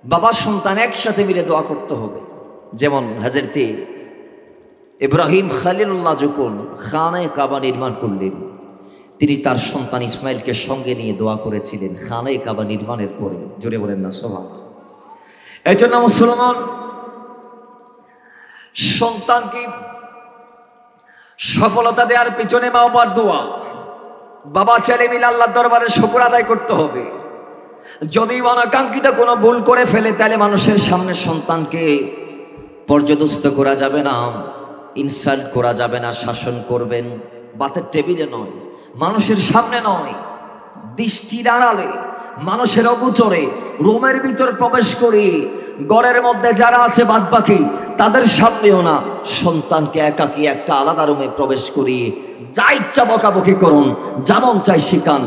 বাবা সন্তান একসাথে মিলে দোয়া করতে হবে। যেমন হযরতে ইব্রাহিম খলিলুল্লাহ যখন খানায়ে কাবা নির্মাণ করলেন, তিনি তার সন্তান ইসমাইলকে সঙ্গে নিয়ে দোয়া করেছিলেন খানায়ে কাবা নির্মাণের পরে। জোরে বলেন না সুবহানাল্লাহ। এই জন্য মুসলমান সন্তানকে সফলতা দেওয়ার পিছনে মা বাবার দোয়া, বাবা ছেলে মিলে আল্লাহর দরবারে শুকর আদায় করতে হবে। যদি অনাকাঙ্ক্ষিত কোনো ভুল করে ফেলে তাহলে মানুষের সামনে সন্তানকে পর্যদস্ত করা যাবে না, ইনসাল্ট করা যাবে না। শাসন করবেন বাতের টেবিলে নয়, মানুষের সামনে নয়, দৃষ্টির আড়ালে, মানুষের অগোচরে, রুমের ভিতর প্রবেশ করে, ঘরের মধ্যে যারা আছে বাদ বাকি তাদের সামনেও না। সন্তানকে একাকী একটা আলাদা রুমে প্রবেশ করিয়ে যা ইচ্ছা বকাবকি করুন, যেমন চাই শিখান,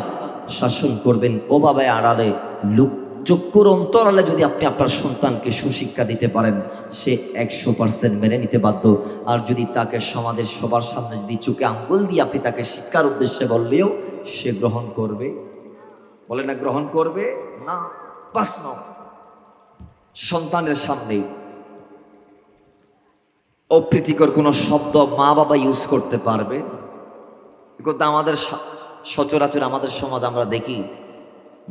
শাসন করবেন। ওভাবে আড়ালে লুক চক্ষুর অন্তরালে যদি আপনি আপনার সন্তানকে সুশিক্ষা দিতে পারেন, সে 100% মেনে নিতে বাধ্য। আর যদি তাকে সমাজের সবার সামনে যদি চোখে আঙ্গুল দিয়ে আপনি তাকে শিক্ষার উদ্দেশ্যে বললেও সে গ্রহণ করবে? বলে না গ্রহণ করবে না। 5 নম্বর, সন্তানের সামনে অপ্রীতিকর কোনো শব্দ মা বাবা ইউজ করতে পারবে? কিন্তু আমাদের সচরাচর আমাদের সমাজ আমরা দেখি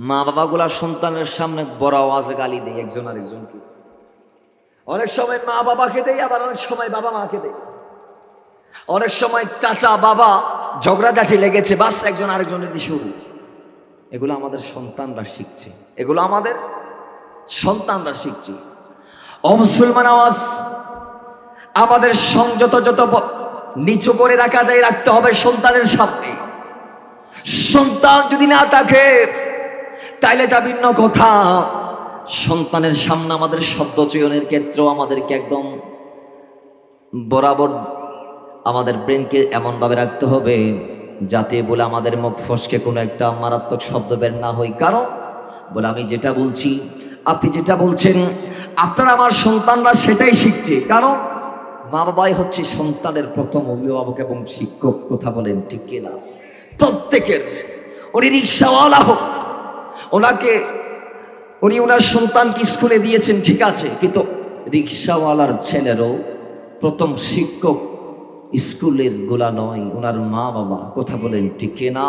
মা বাবাগুলা সন্তানের সামনে বড় আওয়াজে গালি দেয় একজন আরেকজনকে। অনেক সময় মা বাবাকে দেয়, আবার অনেক সময় বাবা মাকে দেয়। অনেক সময় চাচা বাবা ঝগড়াঝাটি লেগেছে, বাস একজন আরেকজনের দিয়ে শুরু। এগুলো আমাদের সন্তানরা শিখছে, এগুলো আমাদের সন্তানরা শিখছে। অমুসলমান আওয়াজ আমাদের সংযত যত নিচু করে রাখা যায় রাখতে হবে সন্তানের সামনে। সন্তান যদি না থাকে তাইলে এটা ভিন্ন কথা। সন্তানের সামনে আমাদের শব্দ চয়নের ক্ষেত্রেও আমাদেরকে একদম বরাবর আমাদের ব্রেনকে এমনভাবে রাখতে হবে যাতে বলে আমাদের মুখ ফসকে কোনো একটা মারাত্মক শব্দ বের না হয়। কারণ বলে আমি যেটা বলছি, আপনি যেটা বলছেন, আপনার আমার সন্তানরা সেটাই শিখছে। কারণ মা বাবাই হচ্ছে সন্তানের প্রথম অভিভাবক এবং শিক্ষক। কথা বলেন ঠিক কিনা? প্রত্যেকের, উনি রিক্সাওয়ালা হোক, উনি ওনার সন্তানকে স্কুলে দিয়েছেন ঠিক আছে, কিন্তু রিক্সাওয়ালার ছেলেরও প্রথম শিক্ষক স্কুলের গোলা নয়, ওনার মা বাবা। কথা বলেন ঠিক না?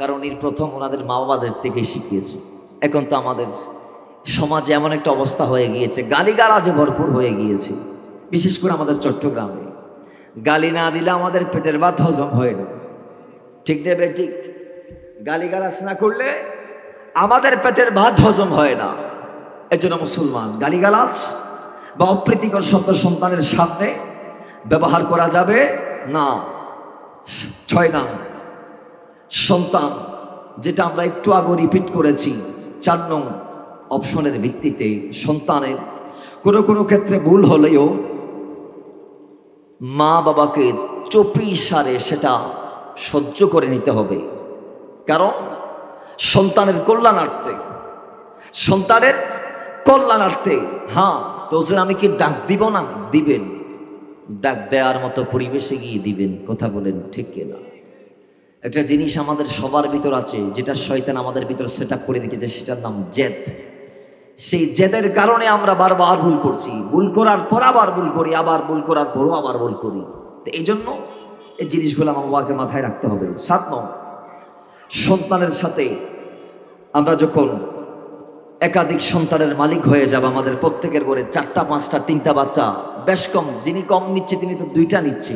কারণ এর প্রথম ওনাদের মা বাবাদের থেকে শিখিয়েছে। এখন তো আমাদের সমাজে এমন একটা অবস্থা হয়ে গিয়েছে, গালিগালাজে ভরপুর হয়ে গিয়েছে। বিশেষ করে আমাদের চট্টগ্রামে গালি না দিলে আমাদের পেটের ভাত হজম হয় না। ঠিক দেবে ঠিক? গালিগালাজ না করলে আমাদের পেটের ভাত হজম হয় না। এজন্য মুসলমান গালিগালাজ বা অপ্রীতিকর শব্দ সন্তানের সামনে ব্যবহার করা যাবে না। 6 নাম সন্তান, যেটা আমরা একটু আগে রিপিট করেছি, 4 নং অপশনের ভিত্তিতে সন্তানের কোনো ক্ষেত্রে ভুল হলেও মা বাবাকে চুপি সারে সেটা সহ্য করে নিতে হবে। কারণ সন্তানের কল্যাণার্থে, সন্তানের কল্যাণার্থে। হ্যাঁ, তো আমি কি ডাক দিব না? দিবেন, ডাক দেওয়ার মতো পরিবেশে গিয়ে দিবেন। কথা বলেন ঠিক কিনা? একটা জিনিস আমাদের সবার ভিতর আছে, যেটা শয়তান আমাদের ভিতর সেট আপ করে রেখেছে, সেটার নাম জেদ। সেই জেদের কারণে আমরা বারবার ভুল করছি, ভুল করার পর আবার ভুল করি, আবার ভুল করার পরও আবার ভুল করি। তো এই জন্য এই জিনিসগুলো আমার বাবাকে মাথায় রাখতে হবে। 7 নং সন্তানের সাথে আমরা যখন একাধিক সন্তানের মালিক হয়ে যাব, আমাদের প্রত্যেকের ঘরে 4টা 5টা 3টা বাচ্চা, বেশ কম, যিনি কম নিচ্ছে তিনি তো 2টা নিচ্ছে।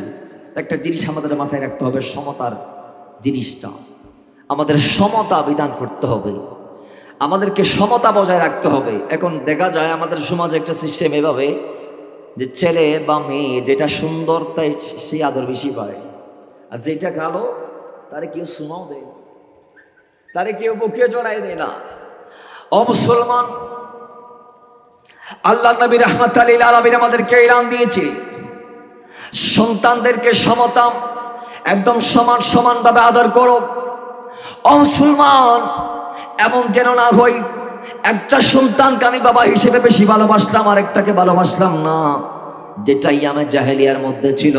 একটা জিনিস আমাদের মাথায় রাখতে হবে, সমতার জিনিসটা আমাদের সমতা বিধান করতে হবে, আমাদেরকে সমতা বজায় রাখতে হবে। এখন দেখা যায় আমাদের সমাজে একটা সিস্টেম এভাবে যে ছেলে বা মেয়ে যেটা সুন্দর তাই সেই আদর বেশি পায়, আর যেটা কালো তারে কেউ শোনাও দেয়, তারে কেউ বুকে জড়াই দেয় না। ও মুসলমান, আল্লাহ নবী রাহমাতুল লিল আলামিন আমাদেরকে এলান দিয়েছে সন্তানদেরকে সমতা, একদম সমান সমানভাবে আদর করো। ও মুসলমান, এমন যেন না হই একটা সন্তানকে আমি বাবা হিসেবে বেশি ভালোবাসলাম আর একটাকে ভালোবাসলাম না। যেটা ইয়ামে জাহেলিয়ার মধ্যে ছিল,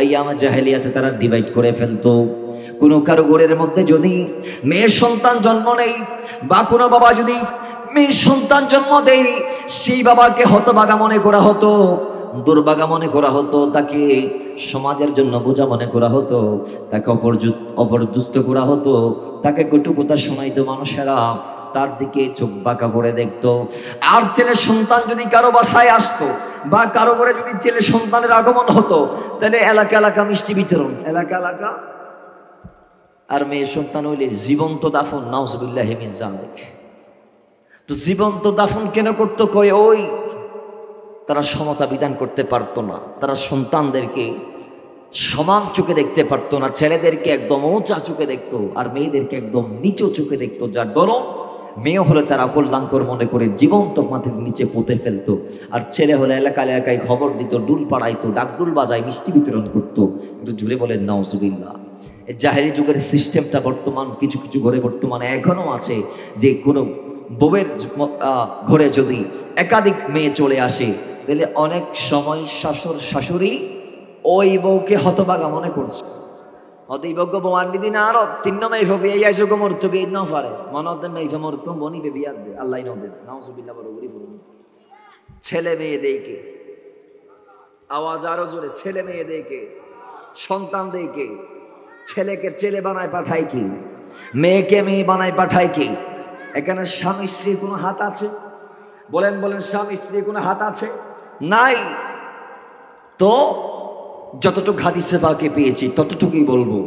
ইয়ামে জাহেলিয়াতে তারা ডিভাইড করে ফেলতো। কোনো কারো ঘরের মধ্যে যদি মেয়ের সন্তান জন্ম নেই বা কোনো বাবা যদি মেয়ের সন্তান জন্ম দেয়, সেই বাবাকে হতভাগা মনে করা হতো, দুর্ভাগা মনে করা হতো, তাকে সমাজের জন্য বোঝা মনে করা হতো, তাকে অপর্যুস্ত করা হতো, তাকে কটুকতা শোনাইতো মানুষেরা, তার দিকে চোখ বাঁকা করে দেখতো। আর ছেলে সন্তান যদি কারো বাসায় আসতো বা কারো ঘরে যদি ছেলে সন্তানের আগমন হতো, তাহলে এলাকা এলাকা মিষ্টি বিতরণ, এলাকা এলাকা। আর মেয়ে সন্তান হইলে জীবন্ত দাফন, নাউজুবিল্লাহি মিন যালিক। তো জীবন্ত দাফন কেন করতো? কয় ওই তারা সমতা বিধান করতে পারতো না, তারা সন্তানদেরকে সমান চোখে দেখতে পারতো না, ছেলেদেরকে একদম উঁচা চোখে দেখতো আর মেয়েদেরকে একদম নিচু চোখে দেখতো। যার দরুন মেয়ে হলে তারা কল্যাণকর মনে করে জীবন্ত মাটির নিচে পুঁতে ফেলতো, আর ছেলে হলে এলাকা এলাকায় খবর দিত, ডুল পাড়াইতো, ডাকডুল বাজায়, মিষ্টি বিতরণ করতো। একটু জুড়ে বলেন নাউজুবিল্লাহ। এই জাহেলি যুগের সিস্টেমটা বর্তমান কিছু কিছু ঘরে বর্তমানে এখনো আছে, যে কোনো বউয়ের ঘরে যদি একাধিক মেয়ে চলে আসে, তাহলে অনেক সময় শাশুড় শাশুড়ি ওই বউকে হতভাগা মনে করছে। অতিবজ্ঞ বৌয়ান্ডি দিন আর 3 মেয়ে ফবি এই আইসো গো মরতো বে ন পারে মনতে মেয়ে মরতো বনি বে বিয়াদ দে আল্লাহ নদে নাউজুবিল্লাহ বড় গরি বলুন। ছেলে মেয়ে দেখে আওয়াজ আরো জোরে, ছেলে মেয়ে দেখে, সন্তান দেখে। ছেলেকে ছেলে বানায় পাঠায় কি, মেয়েকে মেয়ে বানায় পাঠায় কি? এখানে স্বামী স্ত্রীর কোনো হাত আছে? বলেন বলেন, স্বামী স্ত্রীর কোনো হাত আছে? নাই। তো যতটুকু হাদিসে পাকে পেয়েছি ততটুকুই বলবো।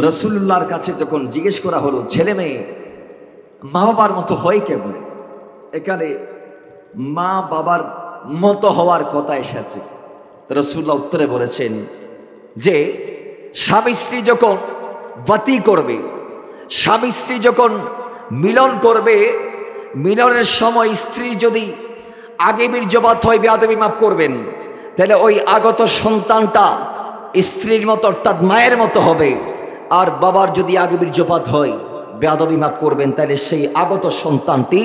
রাসূলুল্লাহর কাছে যখন জিজ্ঞেস করা হলো ছেলে মেয়ে মা বাবার মতো হয় কেমন, এখানে মা বাবার মতো হওয়ার কথা এসেছে। রাসূলুল্লাহ উত্তরে বলেছেন যে স্বামী স্ত্রী যখন বাতি করবে, স্বামী স্ত্রী যখন মিলন করবে, মিলনের সময় স্ত্রী যদি আগে বীর্যপাত হয় বেয়াদবি মাফ করবেন, তাহলে ওই আগত সন্তানটা স্ত্রীর মতো অর্থাৎ মায়ের মতো হবে। আর বাবার যদি আগে বীর্যপাত হয় বেয়াদবি মাফ করবেন, তাহলে সেই আগত সন্তানটি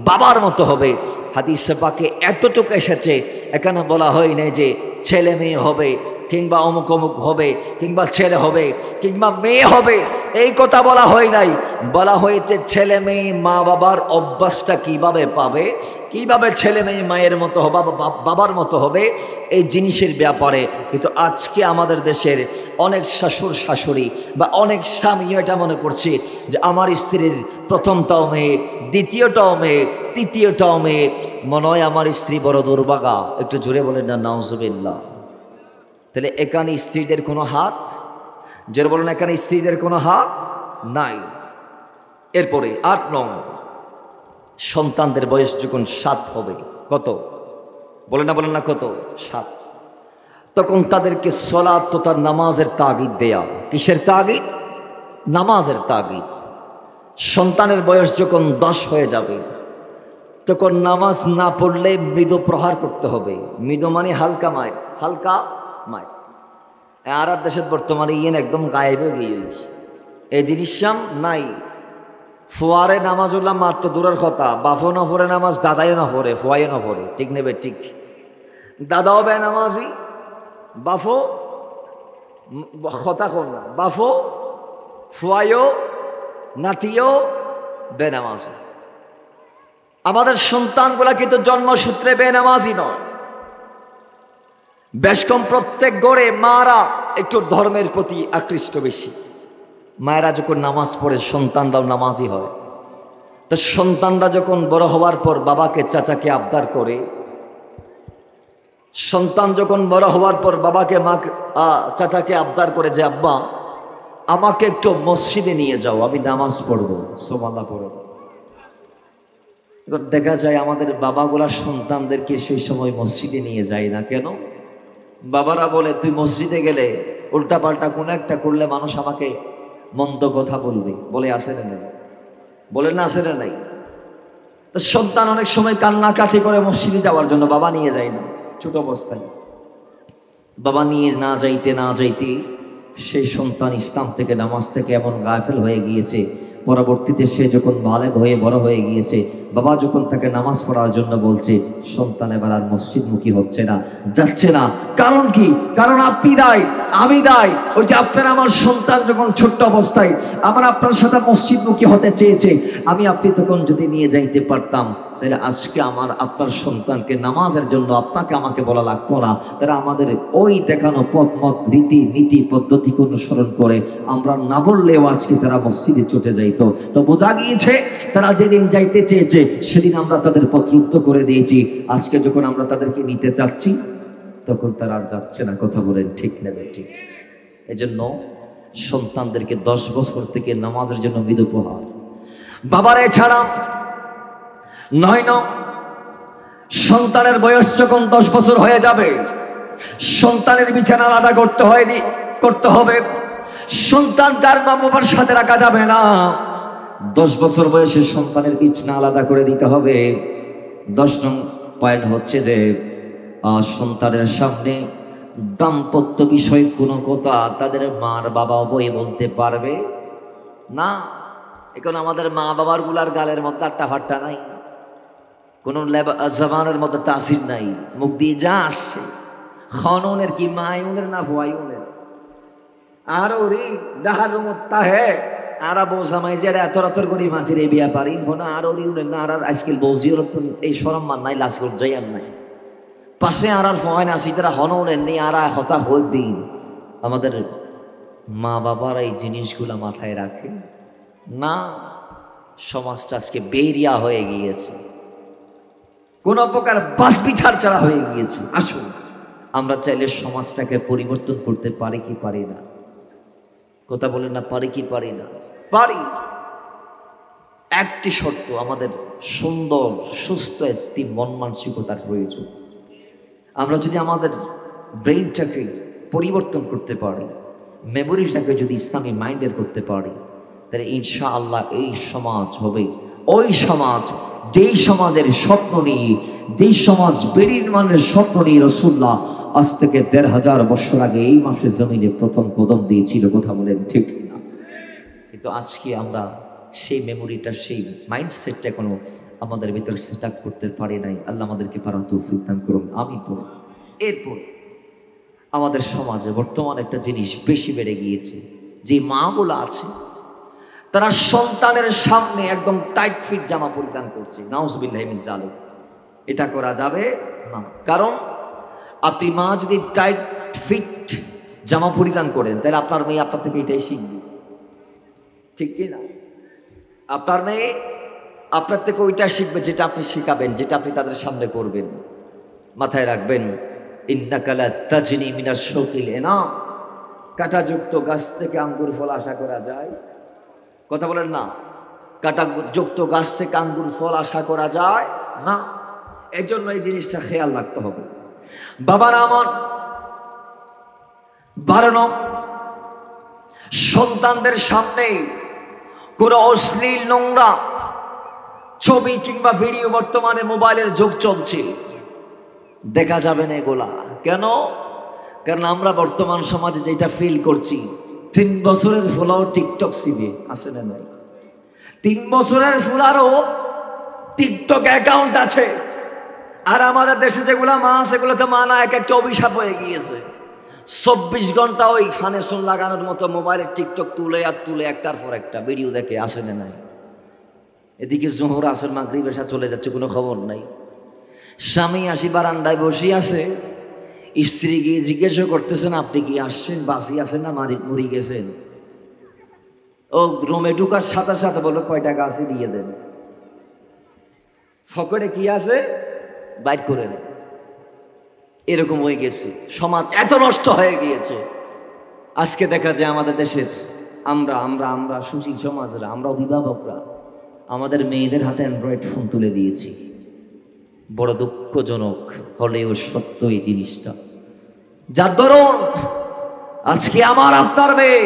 বাবার মতো হবে। হাদিসে পাকে এতটুকু এসেছে, এখানে বলা হয় না যে ছেলে মেয়ে হবে, কিংবা অমুক অমুক হবে, কিংবা ছেলে হবে, কিংবা মেয়ে হবে, এই কথা বলা হয় নাই। বলা হয়েছে ছেলে মেয়ে মা বাবার অভ্যাসটা কিভাবে পাবে, কিভাবে ছেলে মেয়ে মায়ের মতো হবে, বাবার মতো হবে, এই জিনিসের ব্যাপারে। কিন্তু আজকে আমাদের দেশের অনেক শ্বশুর শাশুড়ি বা অনেক স্বামী এটা মনে করছে যে আমার স্ত্রীর প্রথমটাও মেয়ে, দ্বিতীয়টাও মেয়ে, তৃতীয়টাও মেয়ে, মনে হয় আমার স্ত্রী বড় দুর্ভাগা। একটু জোরে বলেন না নাউজুবিল্লাহ। তাহলে এখানে স্ত্রীদের কোনো হাত, জোরে বলেন এখানে স্ত্রীদের কোনো হাত নাই। এরপরে ৮ নং, সন্তানদের বয়স যখন ৭ হবে, কত বলেন না কত, ৭, তখন তাদেরকে সলাত তথা নামাজের তাগিদ দেয়া। কিসের তাগিদ? নামাজের তাগিদ। সন্তানের বয়স যখন 10 হয়ে যাবে, তখন নামাজ না পড়লে মৃদু প্রহার করতে হবে। মৃদু মানে হালকা মায়ের, হালকা মায়ের। আর দেশের বর্তমানে ইয়েন একদম গায়েব হয়ে গিয়ে এই জিনিসটা নাই। ফুয়ারে নামাজ উল্লাহ মাত্র দূরের কথা, বাফও না পড়ে নামাজ, দাদাইও না পড়ে, ফুয়াইও না পড়ে, ঠিক নেবে ঠিক। দাদাও বে নামাজি, বাফও কথা কর না, বাফও ফুয়াইও নাতিও বেনামাজি। আমাদের সন্তানগুলা কিন্তু জন্মসূত্রে বেনামাজি নয়। বেশ কম প্রত্যেক গড়ে মারা একটু ধর্মের প্রতি আকৃষ্ট বেশি। মায়েরা যখন নামাজ পড়ে সন্তানরাও নামাজি হয়। তো সন্তানরা যখন বড় হওয়ার পর বাবাকে চাচাকে আবদার করে, সন্তান যখন বড় হওয়ার পর বাবাকে মাকে চাচাকে আবদার করে যে আব্বা আমাকে একটু মসজিদে নিয়ে যাও, আমি নামাজ পড়বো, সুবহানাল্লাহ পড়ব। এবার দেখা যায় আমাদের বাবাগুলা সন্তানদেরকে সেই সময় মসজিদে নিয়ে যায় না। কেন? বাবারা বলে তুই মসজিদে গেলে উল্টা পাল্টা কোনো একটা করলে মানুষ আমাকে মন্দ কথা বলবে, বলে আসে না নাই, বলে না আসে না নাই। তো সন্তান অনেক সময় কান্নাকাটি করে মসজিদে যাওয়ার জন্য, বাবা নিয়ে যায় না। ছোট অবস্থায় বাবা নিয়ে না যাইতে সেই সন্তান ইসলাম থেকে, নামাজ থেকে এমন গাফেল হয়ে গিয়েছে। পরবর্তীতে সে যখন বালেগ হয়ে বড় হয়ে গিয়েছে, বাবা যখন তাকে নামাজ পড়ার জন্য বলছে, সন্তান এবার আর মসজিদমুখী হচ্ছে না, যাচ্ছে না। কারণ কি? কারণ আপনি দায়, আমি দায়। ওই যে আপনার আমার সন্তান যখন ছোট্ট অবস্থায় আমার আপনার সাথে মসজিদমুখী হতে চেয়েছে, আপনি তখন যদি নিয়ে যাইতে পারতাম, তাহলে আজকে আমার আপনার সন্তানকে নামাজের জন্য আপনাকে আমাকে বলা লাগতো না। তারা আমাদের ওই দেখানো পথ মত রীতি নীতি পদ্ধতিকে অনুসরণ করে আমরা না বললেও আজকে তারা মসজিদে ছুটে যাইতো। তো বোঝা গিয়েছে তারা যেদিন যাইতে চেয়েছে সেদিন আমরা তাদের পথ রুদ্ধ করে দিয়েছি। আজকে যখন আমরা তাদেরকে নিতে চাচ্ছি তখন তারা আর যাচ্ছে না। কথা বলেন ঠিক নেবে ঠিক। এজন্য সন্তানদেরকে 10 বছর থেকে নামাজের জন্য মৃদু প্রহার। বাবারে ছাড়া 9 নং, সন্তানের বয়স যখন 10 বছর হয়ে যাবে, সন্তানের বিছানা আলাদা করতে হবে। সন্তান কার মা বাবার সাথে রাখা যাবে না। 10 বছর বয়সে সন্তানের বিছানা আলাদা করে দিতে হবে। 10 নং পয়েন্ট হচ্ছে যে সন্তানের সামনে দাম্পত্য বিষয় কোনো কথা তাদের মার বাবা উভয়ে বলতে পারবে না। এখন আমাদের মা বাবার গুলার গালের মধ্যে আট্টা ফাট্টা নাই, কোনো জবানের মধ্যে তাসির নাই, মুখ দিয়ে যা আসছে খননের কি মায়ুনের না ভয়ায়ুনের। আর ওরে ডাহার মত্তা হে আরা বৌসামাই যে এত রাতর করি মাঝির এই বিয়া পারি না। আর ওরি না আর আজকাল বৌজিওর তো এই সরম মান নাই, লাশ লজ্জাই আর নাই। পাশে আর ফয়ন আসি তারা হননের নেই, আর হতা হোক দিন। আমাদের মা বাবারা এই জিনিসগুলা মাথায় রাখে না। সমাজটা আজকে বেরিয়া হয়ে গিয়েছে, কোন প্রকার বাস বিচার ছাড়া হয়ে গিয়েছে। আসুন আমরা চাইলে সমাজটাকে পরিবর্তন করতে পারি কি পারি না? কথা বলেন না, পারি কি পারি না? পারি। একটি শর্ত, আমাদের সুন্দর সুস্থ একটি মন মানসিকতার প্রয়োজন। আমরা যদি আমাদের ব্রেইনটাকে পরিবর্তন করতে পারি, মেমোরিটাকে যদি ইসলামী মাইন্ডের করতে পারি, তাহলে ইনশাআল্লাহ এই সমাজ হবে ওই সমাজ যেই সমাজের স্বপ্ন নিয়ে, যেই সমাজ বেরির মানের স্বপ্ন নিয়ে রাসূলুল্লাহ আজ থেকে ১৫০০ বছর আগে এই মাসে জমিনে প্রথম কদম দিয়েছিল। কথা বলেন ঠিক না? কিন্তু আজকে আমরা সেই মেমোরিটা, সেই মাইন্ডসেটটা এখনো আমাদের ভিতরে সেট আপ করতে পারি নাই। আল্লাহ আমাদেরকে পারার তৌফিক দান করুন। আমি পড়ি। এরপর আমাদের সমাজে বর্তমানে একটা জিনিস বেশি বেড়ে গিয়েছে, যে মাগুলো আছে তারা সন্তানের সামনে একদম টাইট ফিট জামা পরিধান করছে। নাউজুবিল্লাহি মিন যালিক। এটা করা যাবে না। কারণ আপনি মা যদি টাইট ফিট জামা পরিধান করেন, তাহলে আপনার মেয়ে আপনার থেকে এটাই শিখবে, ঠিক কি না? আপনার মেয়ে আপনার থেকে ওইটা শিখবে যেটা আপনি শিখাবেন, যেটা আপনি তাদের সামনে করবেন। মাথায় রাখবেন, ইন্নাকা লা তাজনি মিনাশ শাওকিল ইনাম, কাঁটাযুক্ত গাছ থেকে আঙ্গুর ফল আশা করা যায়? কথা বলেন না। কাঁটাযুক্ত গাছ থেকে আঙ্গুর ফল আশা করা যায় না। এই জন্য এই জিনিসটা খেয়াল রাখতে হবে। বাবারা আমার, 12 সন্তানদের সামনে কোন অশ্লীল নোংরা ছবি কিংবা ভিডিও, বর্তমানে মোবাইলের যুগ চলছে, দেখা যাবে না এগুলা। কেন? কারণ আমরা বর্তমান সমাজে যেটা ফিল করছি, 3 বছরের ফুলাও টিকটক শিখে আসে না নাই? 3 বছরের ফুলারও টিকটক অ্যাকাউন্ট আছে। আর আমাদের দেশে যেগুলা মা, সেগুলোতে মা না, এক একটা অভিশাপ হয়ে গিয়েছে। 24 ঘন্টা ওই ফানেশন লাগানোর মতো মোবাইলের টিকটক তুলে আর তুলে একটার পর একটা ভিডিও দেখে, আসে না নাই? এদিকে জোহর আসর মাগরিব এসা চলে যাচ্ছে, কোনো খবর নাই। স্বামী আসি বারান্দায় বসে আছে, স্ত্রী গিয়ে জিজ্ঞেস করতেছেন, আপনি কি আসছেন, বাসি আছেন না মরি গেছেন? ও রুমে ঢুকার সাথে সাথে বলো, কয় টাকা আছে দিয়ে দেন, ফকরে কি আছে বাইর করে নেন। এরকম হয়ে গেছে, সমাজ এত নষ্ট হয়ে গিয়েছে। আজকে দেখা যায় আমাদের দেশের আমরা সুশীল সমাজরা, আমরা অভিভাবকরা আমাদের মেয়েদের হাতে অ্যান্ড্রয়েড ফোন তুলে দিয়েছি। বড় দুঃখজনক হলেও সত্য এই জিনিসটা, যার দরুন আজকে আমার আপনার মেয়ে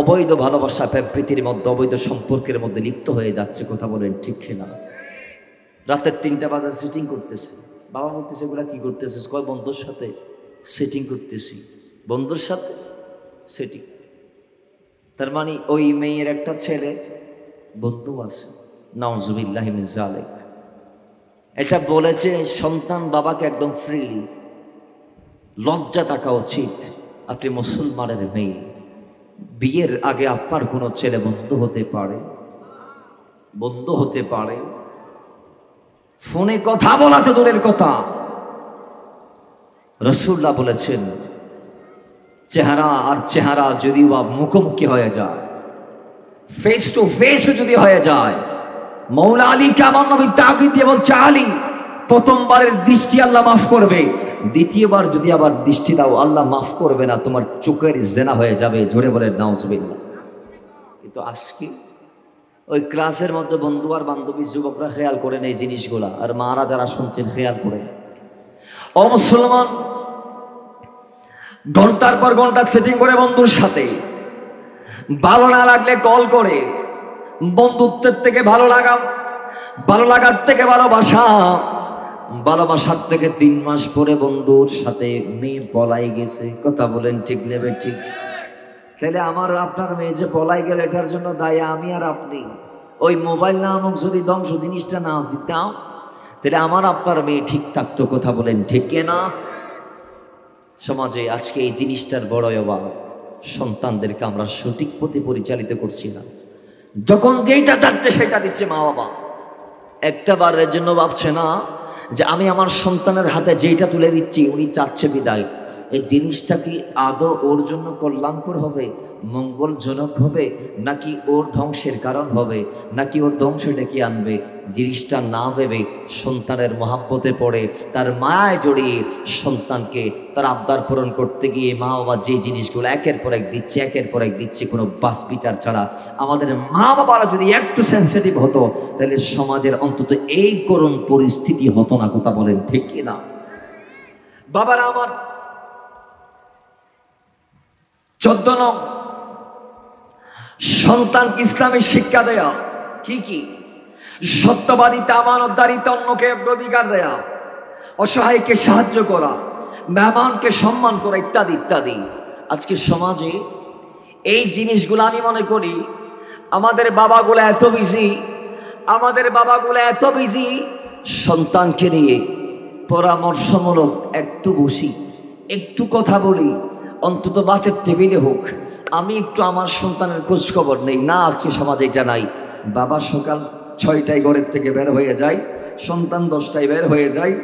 অবৈধ ভালোবাসা, প্রীতির মধ্যে, অবৈধ সম্পর্কের মধ্যে লিপ্ত হয়ে যাচ্ছে। কথা বলেন ঠিক না? রাতের 3টা বাজে সেটিং করতেছে, বাবা বলতেছে এগুলা কি করতেছিস? কয় বন্ধুর সাথে সেটিং করতেছি। বন্ধুর সাথে সেটিং, তার মানে ওই মেয়ের একটা ছেলে বন্ধু আছে। নাউজুবিল্লাহি মিন যালিক। এটা বলেছে সন্তান বাবাকে একদম ফ্রিলি। লজ্জা থাকা উচিত। আপনি মুসলমানের মেয়ে, বিয়ের আগে আপনার কোনো ছেলে বন্ধু হতে পারে? বন্ধু হতে পারে? ফোনে কথা বলা তো দূরের কথা, রাসূলুল্লাহ বলেছেন, চেহারা আর চেহারা যদি বা মুখোমুখি হয়ে যায়, ফেস টু ফেস যদি হয়ে যায়, মৌলা আলী কেমন নবী তাকিদ দিয়ে বলছে, আলী, প্রথমবারের দৃষ্টি আল্লাহ মাফ করবে, দ্বিতীয়বার যদি আবার দৃষ্টি দাও আল্লাহ মাফ করবে না, তোমার চোখের জেনা হয়ে যাবে। জোরে বলে নাউজুবিল্লাহ। কিন্তু আজকে ওই ক্লাসের মধ্যে বন্ধু আর বান্ধবী, যুবকরা খেয়াল করেন এই জিনিসগুলা, আর মারা যারা শুনছেন খেয়াল করেন। ও মুসলমান, ঘন্টার পর ঘন্টা সেটিং করে বন্ধুর সাথে, ভালো না লাগলে কল করে, বন্ধুত্বের থেকে ভালো লাগা, ভালো লাগার থেকে ভালোবাসা, ভালোবাসার থেকে 3 মাস পরে বন্ধুর সাথে মেয়ে পলাই গেছে। কথা বলেন ঠিক নেবে ঠিক? তাহলে আমার আপনার মেয়ে যে পলাই গেল, এটার জন্য দায়ী আমি আর আপনি। ওই মোবাইল নামক যদি ধ্বংস জিনিসটা না দিতাম, তাহলে আমার আপনার মেয়ে ঠিক থাকতো। কথা বলেন ঠিক না? সমাজে আজকে এই জিনিসটার বড় অভাব। সন্তানদেরকে আমরা সঠিক পথে পরিচালিত করছি না। যখন যেটা চাচ্ছে সেটা দিচ্ছে মা বাবা। একটা বারের জন্য ভাবছে না যে আমি আমার সন্তানের হাতে যেটা তুলে দিচ্ছি উনি চাচ্ছে বিদায়, এই জিনিসটা কি আদৌ ওর জন্য কল্যাণকর হবে, মঙ্গলজনক হবে, নাকি ওর ধ্বংসের কারণ হবে, নাকি ওর ধ্বংস ডেকে আনবে। জিনিসটা না ভেবে সন্তানের মহাব্বতে পড়ে, তার মায়ায় জড়িয়ে সন্তানকে তার আবদার পূরণ করতে গিয়ে মা বাবা যে জিনিসগুলো একের পর এক দিচ্ছে, একের পর এক দিচ্ছে, কোনো বাস বিচার ছাড়া। আমাদের মা বাবারা যদি একটু সেন্সিটিভ হতো, তাহলে সমাজের অন্তত এই করুণ পরিস্থিতি হতো না। কথা বলেন ঠিক কিনা? বাবারা আমার, 14 নং, সন্তানকে ইসলামী শিক্ষা দেয়া। কি কি? সত্যবাদিতা, আমানতদারিতা, অন্যকে অগ্রাধিকার দেয়া, অসহায়কে সাহায্য করা, মেহমানকে সম্মান করা, ইত্যাদি ইত্যাদি। আজকে সমাজে এই জিনিসগুলো আমি মনে করি আমাদের বাবাগুলো এত বিজি সন্তানকে নিয়ে পরামর্শমূলক একটু বসি, একটু কথা বলি, অন্তত বাটের টেবিলে হোক, আমি একটু আমার সন্তানের খোঁজ খবর নেই। না, আজকে সমাজে জানাই, বাবা সকাল 6টায় ঘরের থেকে বের হয়ে যায়, সন্তান 10টায় বের হয়ে যায়,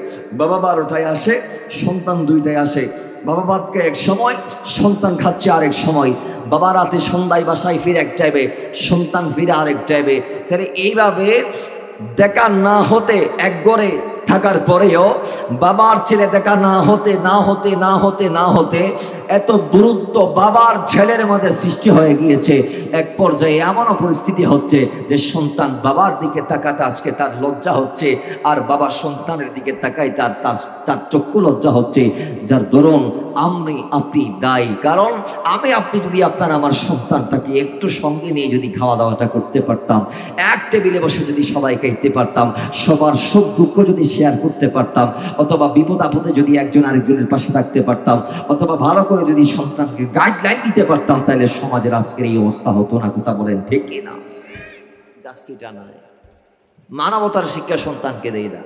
বাবা 12টায় আসে, সন্তান 2টায় আসে। বাবা ভাত খায় এক সময়, সন্তান খাচ্ছে আরেক সময়। বাবা রাতে সন্ধ্যায় বাসায় ফিরে এক টাইমে, সন্তান ফিরে আরেক টাইমে। তাহলে এইভাবে দেখা না হতে, এক ঘরে থাকার পরেও বাবার ছেলে দেখা না হতে না হতে না হতে না হতে এত দূরত্ব বাবার ছেলের মাঝে সৃষ্টি হয়ে গিয়েছে। এক পর্যায়ে এমনও পরিস্থিতি হচ্ছে যে সন্তান বাবার দিকে তাকাতে আজকে তার লজ্জা হচ্ছে, আর বাবা সন্তানের দিকে তাকাই তার চক্ষু লজ্জা হচ্ছে। যার দরুন আপনি দায়ী। কারণ আপনি যদি আমার সন্তানটাকে একটু সঙ্গে নিয়ে যদি খাওয়া দাওয়াটা করতে পারতাম, এক টেবিলে বসে যদি সবাই খাইতে পারতাম, সবার সুখ দুঃখ যদি শেয়ার করতে পারতাম, অথবা বিপদ আপদে যদি একজন আরেকজনের পাশে থাকতে পারতাম, অথবা ভালো করে যদি সন্তানকে গাইডলাইন দিতে পারতাম, তাহলে সমাজের আজকের এই অবস্থা হতো না। কথা বলেন ঠিক কি না? আজকে জানা মানবতার শিক্ষা সন্তানকে দেয় না।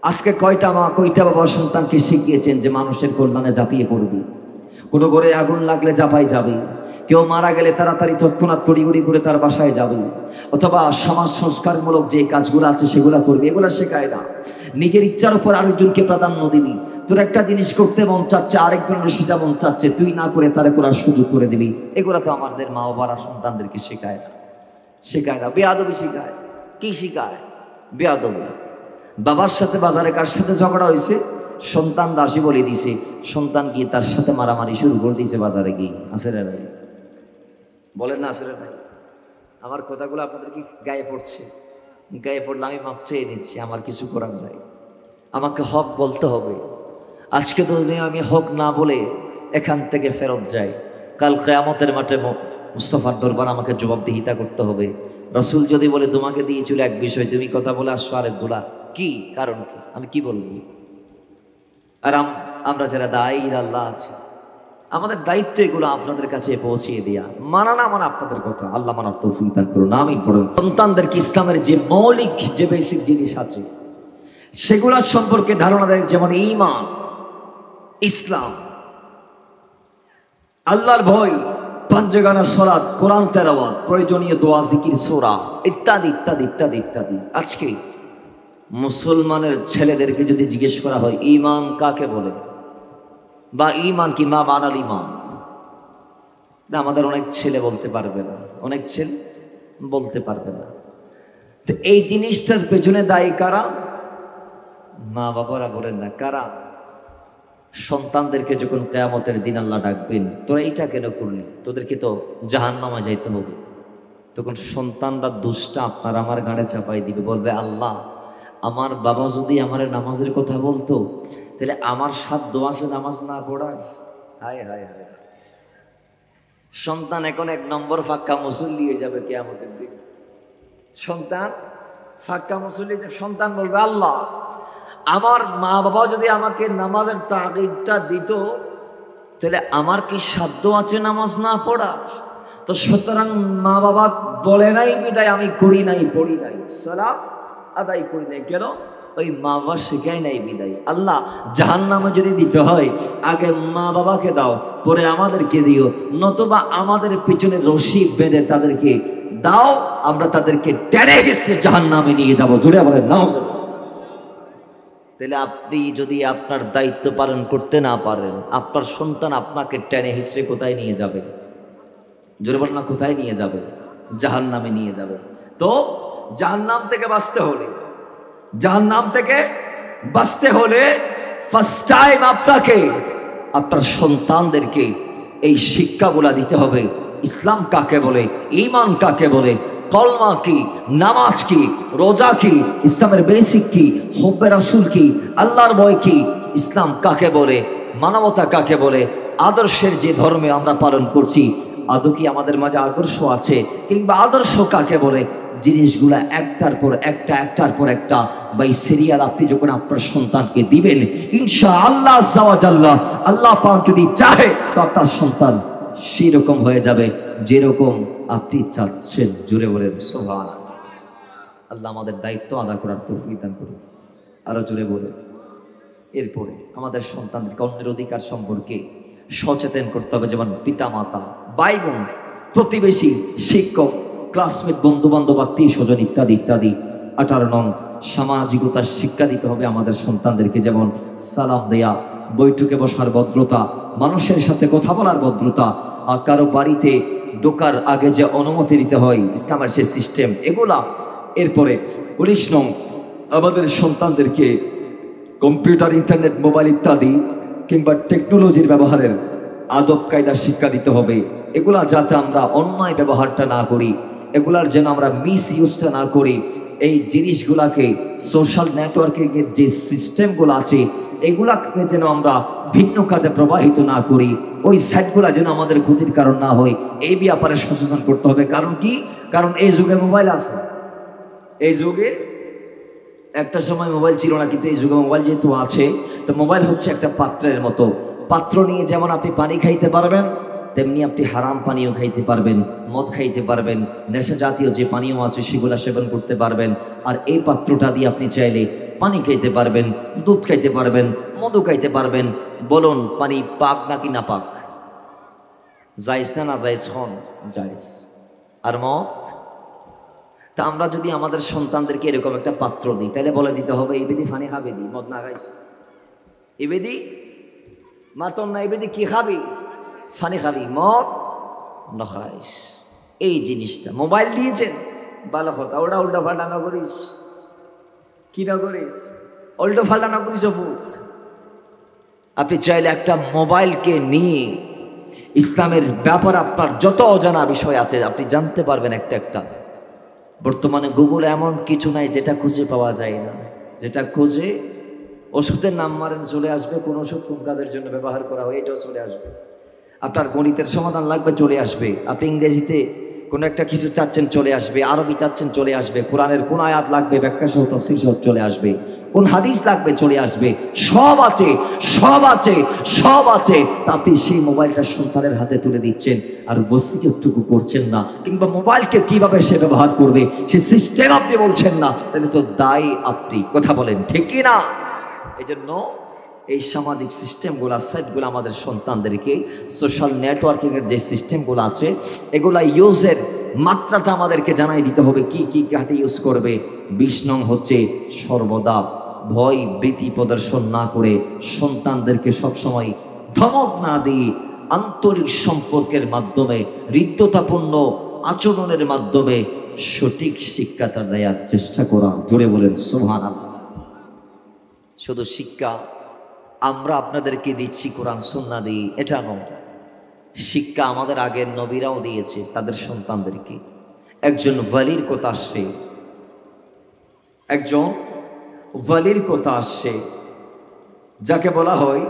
আজকে কয়টা মা কয়টা বাবা সন্তানকে শিখিয়েছেন যে মানুষের কল্যাণে ঝাঁপিয়ে পড়বি, কোনো ঘরে আগুন লাগলে ঝাঁপাই যাবে, কেউ মারা গেলে তাড়াতাড়ি তৎক্ষণাৎ তড়িঘড়ি করে তার বাসায় যাবে, অথবা সমাজ সংস্কারমূলক যে কাজগুলো আছে সেগুলো করবি, এগুলো শেখায় না। নিজের ইচ্ছার উপর আরেকজনকে প্রাধান্য দিবি। তোর একটা জিনিস করতে মন চাচ্ছে, আরেকজনের সেটা মন চাচ্ছে, তুই না করে তারে করার সুযোগ করে দিবি। এগুলো তো আমাদের মা বাবারা সন্তানদেরকে শেখায় না, শেখায় না। বেয়াদবি শেখায়। কি শেখায়? বেয়াদবি। বাবার সাথে বাজারে কার সাথে ঝগড়া হয়েছে, সন্তান রাশি বলে দিছে, সন্তান গিয়ে তার সাথে মারামারি শুরু করে দিয়েছে বাজারে গিয়ে। আসলে ভাই বলেন না, আসলে ভাই আমার কথাগুলো আপনাদের কি গায়ে পড়ছে? গায়ে পড়লে আমি মাপ চেয়ে নিচ্ছি, আমার কিছু করার নাই। আমাকে হক বলতে হবে। আজকে তো যদি আমি হক না বলে এখান থেকে ফেরত যাই, কাল কিয়ামতের মাঠে মুস্তাফার দরবার আমাকে জবাবদিহিতা করতে হবে। রসুল যদি বলে তোমাকে দিয়েছিল এক বিষয়, তুমি কথা বলে আসছো আরেকগুলা, কি কারণ? কি আমি কি বলবো? আর আমরা যারা দায়ী আল্লাহ আছে, আমাদের দায়িত্ব এগুলো আপনাদের কাছে পৌঁছিয়ে দেয়া। মানা না মানা আপনাদের কথা, আল্লাহ মানার তৌফিক দান করুন। আমিন পড়ুন। সন্তানদেরকে ইসলামের যে মৌলিক যে বেসিক জিনিস আছে সেগুলো সম্পর্কে ধারণা দেয়, যেমন ঈমান, ইসলাম, আল্লাহর ভয়, পাঞ্জেগানা সালাত, কোরআন তেলাওয়াত, প্রয়োজনীয় দোয়া, জিকির, সূরা ইত্যাদি ইত্যাদি ইত্যাদি ইত্যাদি। আজকে মুসলমানের ছেলেদেরকে যদি জিজ্ঞেস করা হয় ঈমান কাকে বলে, বা ঈমান কি, মা বানাল ঈমান, না আমাদের অনেক ছেলে বলতে পারবে না, অনেক ছেলে বলতে পারবে না। তো এই জিনিসটার পেছনে দায়ী কারা? মা বাবারা বলেন না কারা? সন্তানদেরকে যখন কিয়ামতের দিন আল্লাহ ডাকবেন, তোরা এইটা কেন করলি, তোদেরকে তো জাহান্নামে যাইতে হবে, তখন সন্তানরা দুষ্টা আপনার আমার গাড়ে চাপাই দিবে, বলবে আল্লাহ আমার বাবা যদি আমার নামাজের কথা বলতো, তাহলে আমার সাধ্য আছে নামাজ না পড়ার। হায় হায় হায়, সন্তান এখন 1 নম্বর ফাক্কা মুসল্লি হয়ে যাবে কিয়ামতের দিন। সন্তান ফাক্কা মুসল্লি, সন্তান বলবে আল্লাহ আমার মা বাবা যদি আমাকে নামাজের তাগিদটা দিত, তাহলে আমার কি সাধ্য আছে নামাজ না পড়ার? তো সুতরাং মা বাবা বলে নাই বিদায় আমি করি নাই, পড়ি নাই, সালাত আদায় করি নাই। কেন? ওই মা বাবা শেখায় নাই বিদায়। আল্লাহ জাহান্নামে যদি দিতে হয় আগে মা বাবাকে দাও, পরে আমাদেরকে দিও, নতুবা আমাদের পিছনে রশি বেঁধে তাদেরকে দাও, আমরা তাদেরকে টেনে হিঁচড়ে জাহান্নামে নিয়ে যাব। জুড়ে বলেন নাও। তাহলে আপনি যদি আপনার দায়িত্ব পালন করতে না পারেন, আপনার সন্তান আপনাকে টেনে হিঁচড়ে কোথায় নিয়ে যাবে? জোরে বলেন না, কোথায় নিয়ে যাবে? জাহান্নামে নিয়ে যাবে। তো জাহান্নাম থেকে বাঁচতে হলে, জাহান্নাম থেকে বাঁচতে হলে ফার্স্ট টাইম আপনাকে আপনার সন্তানদেরকে এই শিক্ষাগুলা দিতে হবে। ইসলাম কাকে বলে, ঈমান কাকে বলে, কলমা কি, নামাজ কি, রোজা কি, ইসলামের বেসিক কি, হুব্বে রাসূল কি, আল্লাহর ভয় কি, ইসলাম কাকে বলে, মানবতা কাকে বলে, আদর্শের যে ধর্মে আমরা পালন করছি আদৌ কি আমাদের মাঝে আদর্শ আছে, কিংবা আদর্শ কাকে বলে, জিনিসগুলা একটার পর একটা একটার পর একটা বাই সিরিয়াল আপনি যখন আপনার সন্তানকে দিবেন, ইনশাআল্লাহ আল্লাহ আল্লাহ পাক যদি চাহে তো আপনার সন্তান সেই রকম হয়ে যাবে যেরকম আপনি চাচ্ছেন। জুড়ে বলেন সুবহানাল্লাহ। আল্লাহ আমাদের দায়িত্ব আদা করার তৌফিক দান করুন। আরো জুড়ে বলে এরপরে আমাদের সন্তানদেরকে অন্যের অধিকার সম্পর্কে সচেতন করতে হবে, যেমন পিতা মাতা, ভাই বোন, প্রতিবেশী, শিক্ষক, ক্লাসমেট, বন্ধু বান্ধব, আত্মীয় স্বজন ইত্যাদি ইত্যাদি। 18 নং সামাজিকতার শিক্ষা দিতে হবে আমাদের সন্তানদেরকে, যেমন সালাম দেয়া, বৈঠকে বসার ভদ্রতা, মানুষের সাথে কথা বলার ভদ্রতা, আর কারো বাড়িতে ঢোকার আগে যে অনুমতি দিতে হয় ইসলামের সে সিস্টেম, এগুলা। এরপরে 19 নং আমাদের সন্তানদেরকে কম্পিউটার, ইন্টারনেট, মোবাইল ইত্যাদি কিংবা টেকনোলজির ব্যবহারের আদব কায়দা শিক্ষা দিতে হবে। এগুলা যাতে আমরা অন্যায় ব্যবহারটা না করি, এগুলার যেন আমরা মিস ইউজটা না করি, এই জিনিসগুলাকে সোশ্যাল নেটওয়ার্কিংয়ের যে সিস্টেমগুলো আছে এগুলাকে যেন আমরা ভিন্ন কাজে প্রবাহিত না করি, ওই সাইটগুলা যেন আমাদের ক্ষতির কারণ না হয়, এই ব্যাপারে সচেতন করতে হবে। কারণ কি? কারণ এই যুগে মোবাইল আছে, এই যুগে একটা সময় মোবাইল ছিল না, কিন্তু এই যুগে মোবাইল যেহেতু আছে, তো মোবাইল হচ্ছে একটা পাত্রের মতো। পাত্র নিয়ে যেমন আপনি পানি খাইতে পারবেন, তেমনি আপনি হারাম পানীয় খাইতে পারবেন, মদ খাইতে পারবেন, নেশা জাতীয় যে পানীয় আছে সেগুলো সেবন করতে পারবেন। আর এই পাত্রটা দিয়ে আপনি চাইলে পানি খাইতে পারবেন, দুধ খাইতে পারবেন, মধু খাইতে পারবেন। বলুন পানি পাক নাকি না পাক? জায়েজ না না জায়েজ? হন জায়েজ। আর মদ? তা আমরা যদি আমাদের সন্তানদেরকে এরকম একটা পাত্র দিই, তাহলে বলে দিতে হবে এই বেদি ফানি খাবে দি, মদ না খাইস, এই বেদি মাতন না, এই বেদি কি খাবি? ফানি খাবি, মদ না খাইস। এই জিনিসটা মোবাইল দিয়েছেন, ভালো কথা, ওটা উল্টো ফাল্টা না করিস। কি না করিস? উল্টো ফাল্টা না করিস। ফুট আপনি চাইলে একটা মোবাইলকে নিয়ে ইসলামের ব্যাপার আপনার যত অজানা বিষয় আছে আপনি জানতে পারবেন একটা একটা। বর্তমানে গুগলে এমন কিছু নাই যেটা খুঁজে পাওয়া যায় না, যেটা খুঁজে ওষুধের নাম মারেন চলে আসবে, কোন ওষুধ কোন কাজের জন্য ব্যবহার করা হয় এটাও চলে আসবে। আপনার গণিতের সমাধান লাগবে চলে আসবে, আপনি ইংরেজিতে কোনো একটা কিছু চাচ্ছেন চলে আসবে, আরবি চাচ্ছেন চলে আসবে, কোরআনের কোন আয়াত লাগবে ব্যাখ্যা সহ তাফসীর সহ চলে আসবে, কোন হাদিস লাগবে চলে আসবে, সব আছে সব আছে সব আছে। আপনি সেই মোবাইলটা সন্তানের হাতে তুলে দিচ্ছেন আর বসিয়তটুকু করছেন না, কিংবা মোবাইলকে কিভাবে সে ব্যবহার করবে সে সিস্টেম আপনি বলছেন না, তাহলে তো দায়ী আপনি। কথা বলেন ঠিক কি না? এই জন্য এই সামাজিক সিস্টেমগুলো, সাইটগুলো আমাদের সন্তানদেরকে, সোশ্যাল নেটওয়ার্কিংয়ের যে সিস্টেমগুলো আছে এগুলা ইউজের মাত্রাটা আমাদেরকে জানাই দিতে হবে, কি কি কাতে ইউজ করবে। 20 নং হচ্ছে সর্বদা ভয় ভীতি প্রদর্শন না করে সন্তানদেরকে সবসময় ধমক না দিয়ে আন্তরিক সম্পর্কের মাধ্যমে, হৃদ্যতাপূর্ণ আচরণের মাধ্যমে সঠিক শিক্ষাটা দেওয়ার চেষ্টা করা। জোরে বলেন সুবহানাল্লাহ। শুধু শিক্ষা আমরা আপনাদেরকে দিচ্ছি কোরআন সুন্নাহ দিয়ে এটা নয়, শিক্ষা আমাদের আগের নবীরাও দিয়েছে তাদের সন্তানদেরকে। একজন ওয়ালির কথা আসছে, একজন ওয়ালির কথা আসছে যাকে বলা হয়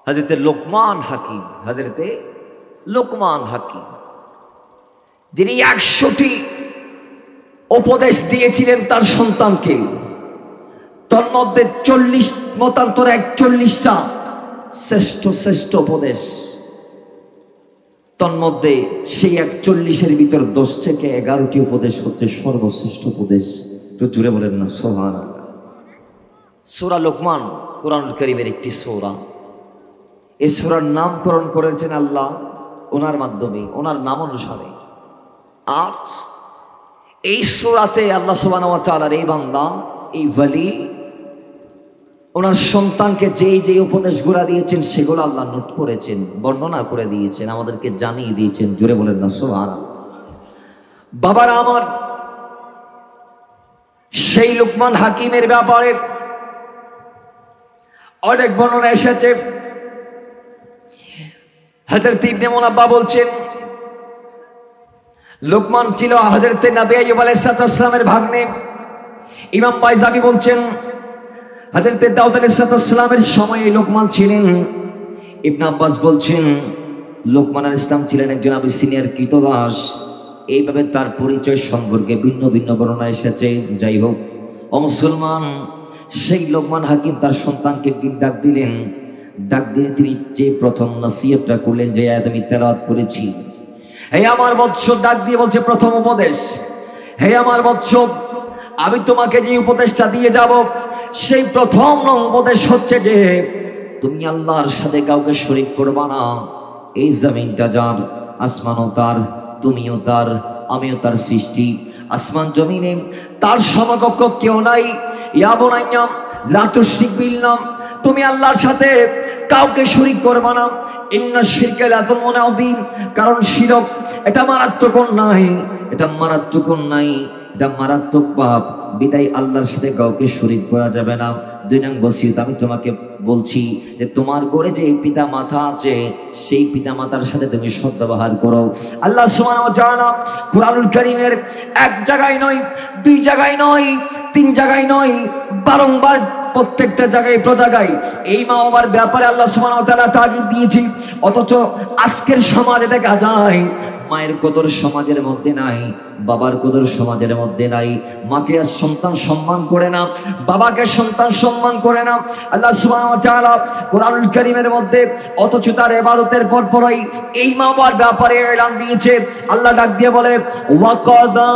হযরতে লোকমান হাকিম। হযরতে লোকমান হাকিম যিনি 100টি উপদেশ দিয়েছিলেন তার সন্তানকে, তার মধ্যে 40 মতান্তরে 41টা শ্রেষ্ঠ শ্রেষ্ঠ উপদেশ। তার মধ্যে সেই 41-এর ভিতর 10 থেকে 11টি উপদেশ হচ্ছে সর্বশ্রেষ্ঠ উপদেশ। তো জুড়ে বলেন না সুবহানাল্লাহ। সূরা লোকমান কোরআনুল কারীমের একটি সূরা। এই সূরার নামকরণ করেছেন আল্লাহ ওনার মাধ্যমে, ওনার নাম অনুসারে। আর এই সূরাতে আল্লাহ সুবহানাহু ওয়া তাআলার এই বান্দা, এই ওয়ালি ওনার সন্তানকে যে উপদেশগুলো দিয়েছেন সেগুলো আল্লাহ নোট করেছেন, বর্ণনা করে দিয়েছেন, আমাদেরকে জানিয়ে দিয়েছেন। জোরে বলেন না সুবহানাল্লাহ। বাবারা আমার, সেই লোকমান হাকিমের ব্যাপারে অনেক বর্ণনা এসেছে। হযরত ইবনে মুনাব্বা বলছেন লোকমান ছিল হযরত নবী আইয়ুব আলাইহিস সালামের ভাগ্নে। ইমাম বাইজাবি বলছেন হযরত দাউদ আলাইহিস সালামের সময়ে লোকমান ছিলেন। ইবনে আব্বাস বলছেন লোকমান আলাইহিস সালাম ছিলেন একজন আবিসিনিয়ার কৃতদাস। এইভাবে তার পরিচয় সম্পর্কে ভিন্ন ভিন্ন বর্ণনা এসেছে। যাই হোক, ও মুসলমান, সেই লোকমান হাকিম তার সন্তানকে ডাক দিলেন। ডাক দিয়ে তিনি যে প্রথম নসিহতটা করলেন, যে আয়াত আমি তেলাওয়াত করেছি, হে আমার বৎস, ডাক দিয়ে বলছে প্রথম উপদেশ, হে আমার বৎস, আমি তোমাকে যে উপদেশটা দিয়ে যাব সেই প্রথম উপদেশ হচ্ছে যে তুমি আল্লাহর সাথে কাউকে শরীক করবা না। এই জমিনটা যার, আসমানও তার, তুমিও তার, আমিও তার সৃষ্টি। আসমান জমিনে তার সমকক্ষ কেউ নাই। ইয়া বুনাইয়া লা তুশরিক বিল্লাহ, তুমি আল্লাহর সাথে কাউকে শরীক করবা না। ইন্না শিরকা লাযুলমুন আযীম, কারণ শিরক এটা মারাত্মক অন্যায়, এটা মারাত্মক অন্যায়, এটা মারাত্মক পাপ। বিদায় আল্লাহর সাথে কাউকে শরীক করা যাবে না। 2 নং ওসিয়ত আমি তোমাকে বলছি যে তোমার ঘরে যে পিতা মাতা আছে সেই পিতা মাতার সাথে তুমি সদ্ব্যবহার করো। আল্লাহ সুবহানাহু ওয়া তাআলা কুরআনুল কারীমের 1 জায়গায় নয়, 2 জায়গায় নয়, 3 জায়গায় নয়, বারংবার প্রত্যেকটা জায়গায় প্রজাগায় এই মা বাবার ব্যাপারে আল্লাহ সুবহানাহু ওয়া তাআলা তাগিদ দিয়েছি। অথচ আজকের সমাজে দেখা যায় মায়ের কদর সমাজের মধ্যে নাই, বাবার কদর সমাজের মধ্যে নাই। মাকে আর সন্তান সম্মান করে না, বাবাকে সন্তান সম্মান করে না আল্লাহ সুবহানাহু ওয়া তাআলা কোরআনুল কারীমের মধ্যে। অথচ তার ইবাদতের পরপরই এই মা বাবার ব্যাপারে এলান দিয়েছে। আল্লাহ ডাক দিয়ে বলে ওয়া কাদা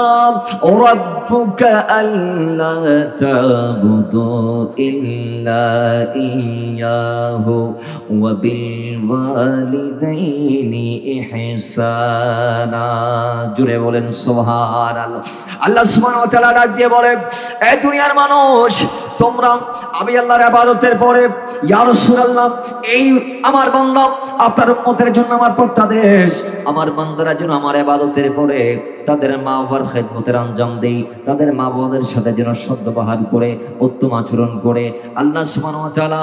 রাব্বুকা আল্লা তা'বুদু ইল্লা ইয়াহু ওয়া বিল ওয়ালিদাইনি ইহসানা। জুড়ে বলেন সুবহানাল্লাহ। আল্লাহ সুবহানাহু ওয়া তাআলা ডাক দিয়ে বলে এ দুনিয়ার মানুষ, তোমরা আমি আল্লাহর ইবাদতের পরে ইয়া রাসূলুল্লাহ, এই আমার বান্দা আপনার উম্মতের জন্য আমার প্রত্যাদেশ, আমার বান্দারা যেন আমার ইবাদতের পরে তাদের মা বাবার খেদমতের আঞ্জাম দেই, তাদের মা বাবাদের সাথে যেন সদ্ব্যবহার করে, উত্তম আচরণ করে। আল্লাহ সুবহানাহু ওয়া তাআলা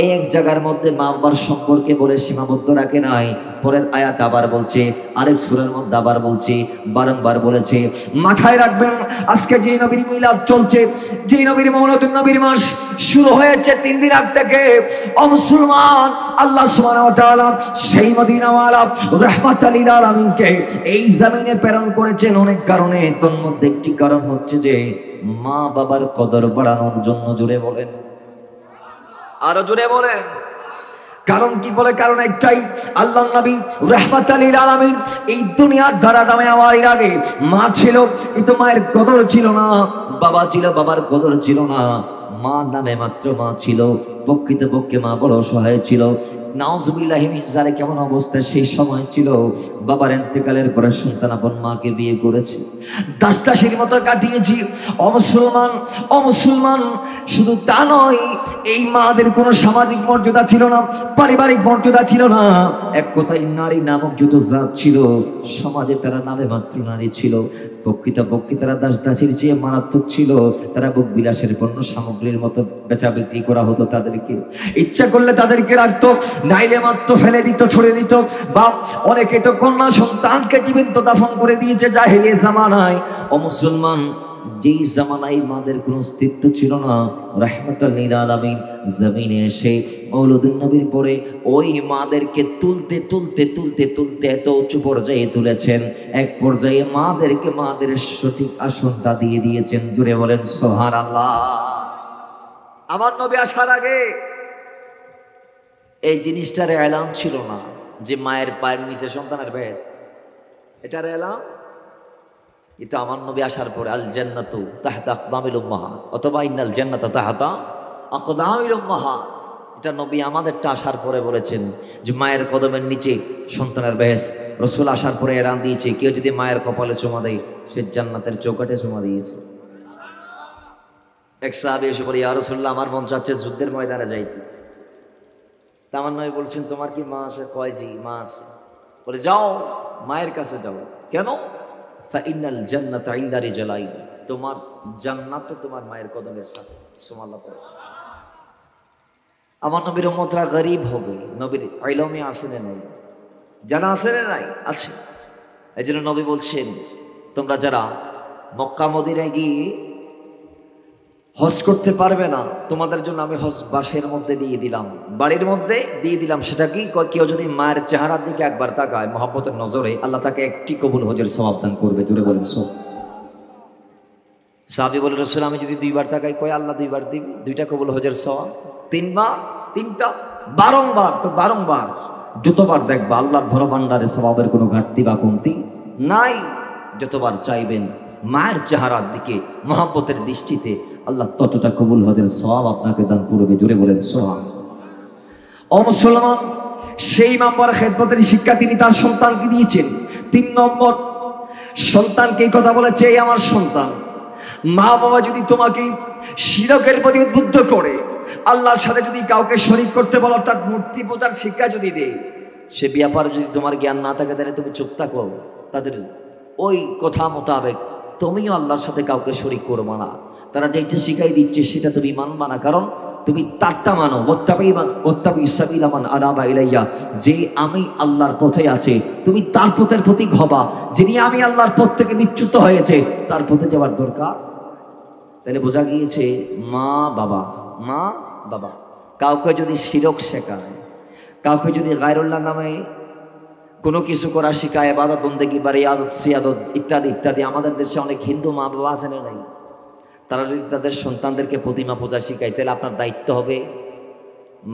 এই এক জায়গার মধ্যে মা বাবার সম্পর্কে বলে সীমাবদ্ধ রাখে নাই। পরের আয়াত আবার বলছে, আরেক সূরার মধ্যে আবার বলছে, বারংবার বলেছে। মাথায় রাখবেন আজকে যে নবীর মিলাদ চলছে, যে নবীর মওলিদুন নবীর মাস শুরু হয়েছে 3 দিন আগ থেকে, ও মুসলমান, আল্লাহ সুবহানাহু ওয়া তাআলা সেই মদিনাওয়ালা রাহমাতাল লিল আলামিনকে এই জমিনে প্রেরণ করেছেন অনেক কারণে। তোর মধ্যে একটি কারণ হচ্ছে যে মা বাবার কদর বাড়ানোর জন্য। জোরে বলেন, আরো জোরে বলেন। কারণ কি বলে? কারণ একটাই, আল্লাহর নবী রাহমাতাল লিল আলামিন এই দুনিয়ার ধারা দামে আমার আগে মা ছিল কিন্তু মায়ের কদর ছিল না, বাবা ছিল বাবার কদর ছিল না, মা নামে মাত্র মা ছিল। প্রকৃতপক্ষে মা বড় অসহায় ছিল। নাউজুবিল্লাহি মিন যালিক কেমন অবস্থা সেই সময় ছিল, বাবার ইন্তেকালের পরে সন্তান আপন মাকে বিয়ে করেছে, দাসদাসীর মতো কাটিয়েছি। অমুসলমান, অমুসলমান, শুধু তা নয়, এই মাদের কোনো সামাজিক মর্যাদা ছিল না, পারিবারিক মর্যাদা ছিল না। এক কথায় নারী নামক যত জাত ছিল সমাজে তারা নামে মাত্র নারী ছিল। প্রকৃতপক্ষে তারা দাসদাসীর চেয়ে মারাত্মক ছিল। তারা বুক বিলাসের পণ্য সামগ্রীর মতো বেচা বিক্রি করা হতো তাদেরকে। ইচ্ছা করলে তাদেরকে রাখতো, নাইলে মারতো, ফেলে দিত, ছড়ে দিত। বা অনেকে তো কন্যা সন্তানকে জীবন্ত দাফন করে দিয়েছে জাহেলিয়া জামানায়। ও মুসলমান, যেই জামানায় মাদের কোনো অস্তিত্ব ছিল না, রাহমাতাল লিল আলামিন জমিনে এসে মওলিদুন নবীর পরে ওই মাদেরকে তুলতে তুলতে তুলতে তুলতে এত উঁচু পর্যায়ে তুলেছেন, এক পর্যায়ে মাদেরকে মাদের সঠিক আসনটা দিয়ে দিয়েছেন। জুড়ে বলেন সুবহানাল্লাহ। আমার নবী আসার আগে এই জিনিসটার এলান ছিল না যে মায়ের পায়ের নিচে সন্তানের বেহেশত, এটার এলান। কিন্তু আমার নবী আসার পরে আল জান্নাতু তাহতা আকদামিল উম্মাহাত, অথবা ইন্নাল জান্নাতা তাহতা আকদামিল উম্মাহাত, এটা নবী আমাদেরটা আসার পরে বলেছেন যে মায়ের কদমের নিচে সন্তানের বেহেশত। রাসূল আসার পরে এলান দিয়েছে, কেউ যদি মায়ের কপালে চুমা দেয় সে জান্নাতের চৌকাঠে চুমা দিয়েছে। এক সাহাবী এসে বলে, ইয়া রাসূলুল্লাহ, আমার মন চাচ্ছে যুদ্ধের ময়দানে যাইতে। আমার নবী বলছেন, তোমার কি মা আছে? কয় জি, মা আছে। বলে, যাও মায়ের কাছে যাও। কেন? ফাইনাল জান্নাত ইনদা রিজালাইন, তোমার জান্নাত তোমার মায়ের কদমের সাথে। সুবহানাল্লাহ। আমার নবীর উম্মতরা গরীব হবে, নবীর ইলমে আসে না নাই, জানা আসে না নাই, আছে। এই জন্য নবী বলছেন, তোমরা যারা মক্কা মদিনায় গিয়ে হজ করতে পারবে না, তোমাদের জন্য আমি হজ বাসের মধ্যে দিয়ে দিলাম, বাড়ির মধ্যে দিয়ে দিলাম। সেটা কি? কেউ যদি মায়ের চেহারার দিকে একবার তাকায় মহব্বতের নজরে, আল্লাহ তাকে একটি কবুল হজের সওয়াব দান করবে। জুড়ে বলেন সব। সাহাবী বলে, রাসূল, আমি যদি 2 বার তাকাই? কয়, আল্লাহ 2 বার দিবে, 2টা কবুল হজের সওয়াব। 3 বার? 3টা? বারংবার? তো বারংবার যতবার দেখবা আল্লাহর ধরভাণ্ডারে সওয়াবের কোনো ঘাটতি বা কমতি নাই। যতবার চাইবেন মায়ের চেহারার দিকে মহব্বতের দৃষ্টিতে আল্লাহ ততটা কবুল হদের সওয়াব আপনাকে দান করবে। জোরে বলেন সুবহান। ও মুসলমান, সেই মাম্বার খেদমতের শিক্ষা তিনি তার সন্তানকে দিয়েছেন। 3 নম্বর, সন্তানকে এই কথা বলেছে, এই আমার সন্তান, মা বাবা যদি তোমাকে শিরকের প্রতি উদ্বুদ্ধ করে, আল্লাহর সাথে যদি কাউকে শরীক করতে বলো, অর্থাৎ মূর্তি পূজার শিক্ষা যদি দেয়, সে ব্যাপারে যদি তোমার জ্ঞান না থাকে তাহলে তুমি চুপ থাকো। তাদের ওই কথা মোতাবেক তুমিও আল্লাহর সাথে কাউকে শরীক করবো না। তারা যেটা শিখাই দিচ্ছে সেটা তুমি মানবা না, কারণ তুমি তারটা মানো। যে আমি আল্লাহর পথে আছে, তুমি তার পথের প্রতীক হবা। যিনি আমি আল্লাহর পথ থেকে বিচ্যুত হয়েছে তার পথে যাওয়ার দরকার। তাহলে বোঝা গিয়েছে মা বাবা কাউকে যদি শিরক শেখায়, কাউকে যদি গায়রুল্লাহ নামে কোনো কিছু করা শিখায়, ইবাদত বন্দেগী বা রিয়াজত সিয়াদত ইত্যাদি ইত্যাদি, আমাদের দেশে অনেক হিন্দু মা বাবা আছেন নাই, তারা যদি তাদের সন্তানদেরকে প্রতিমা পূজা শিখায়, তাহলে আপনার দায়িত্ব হবে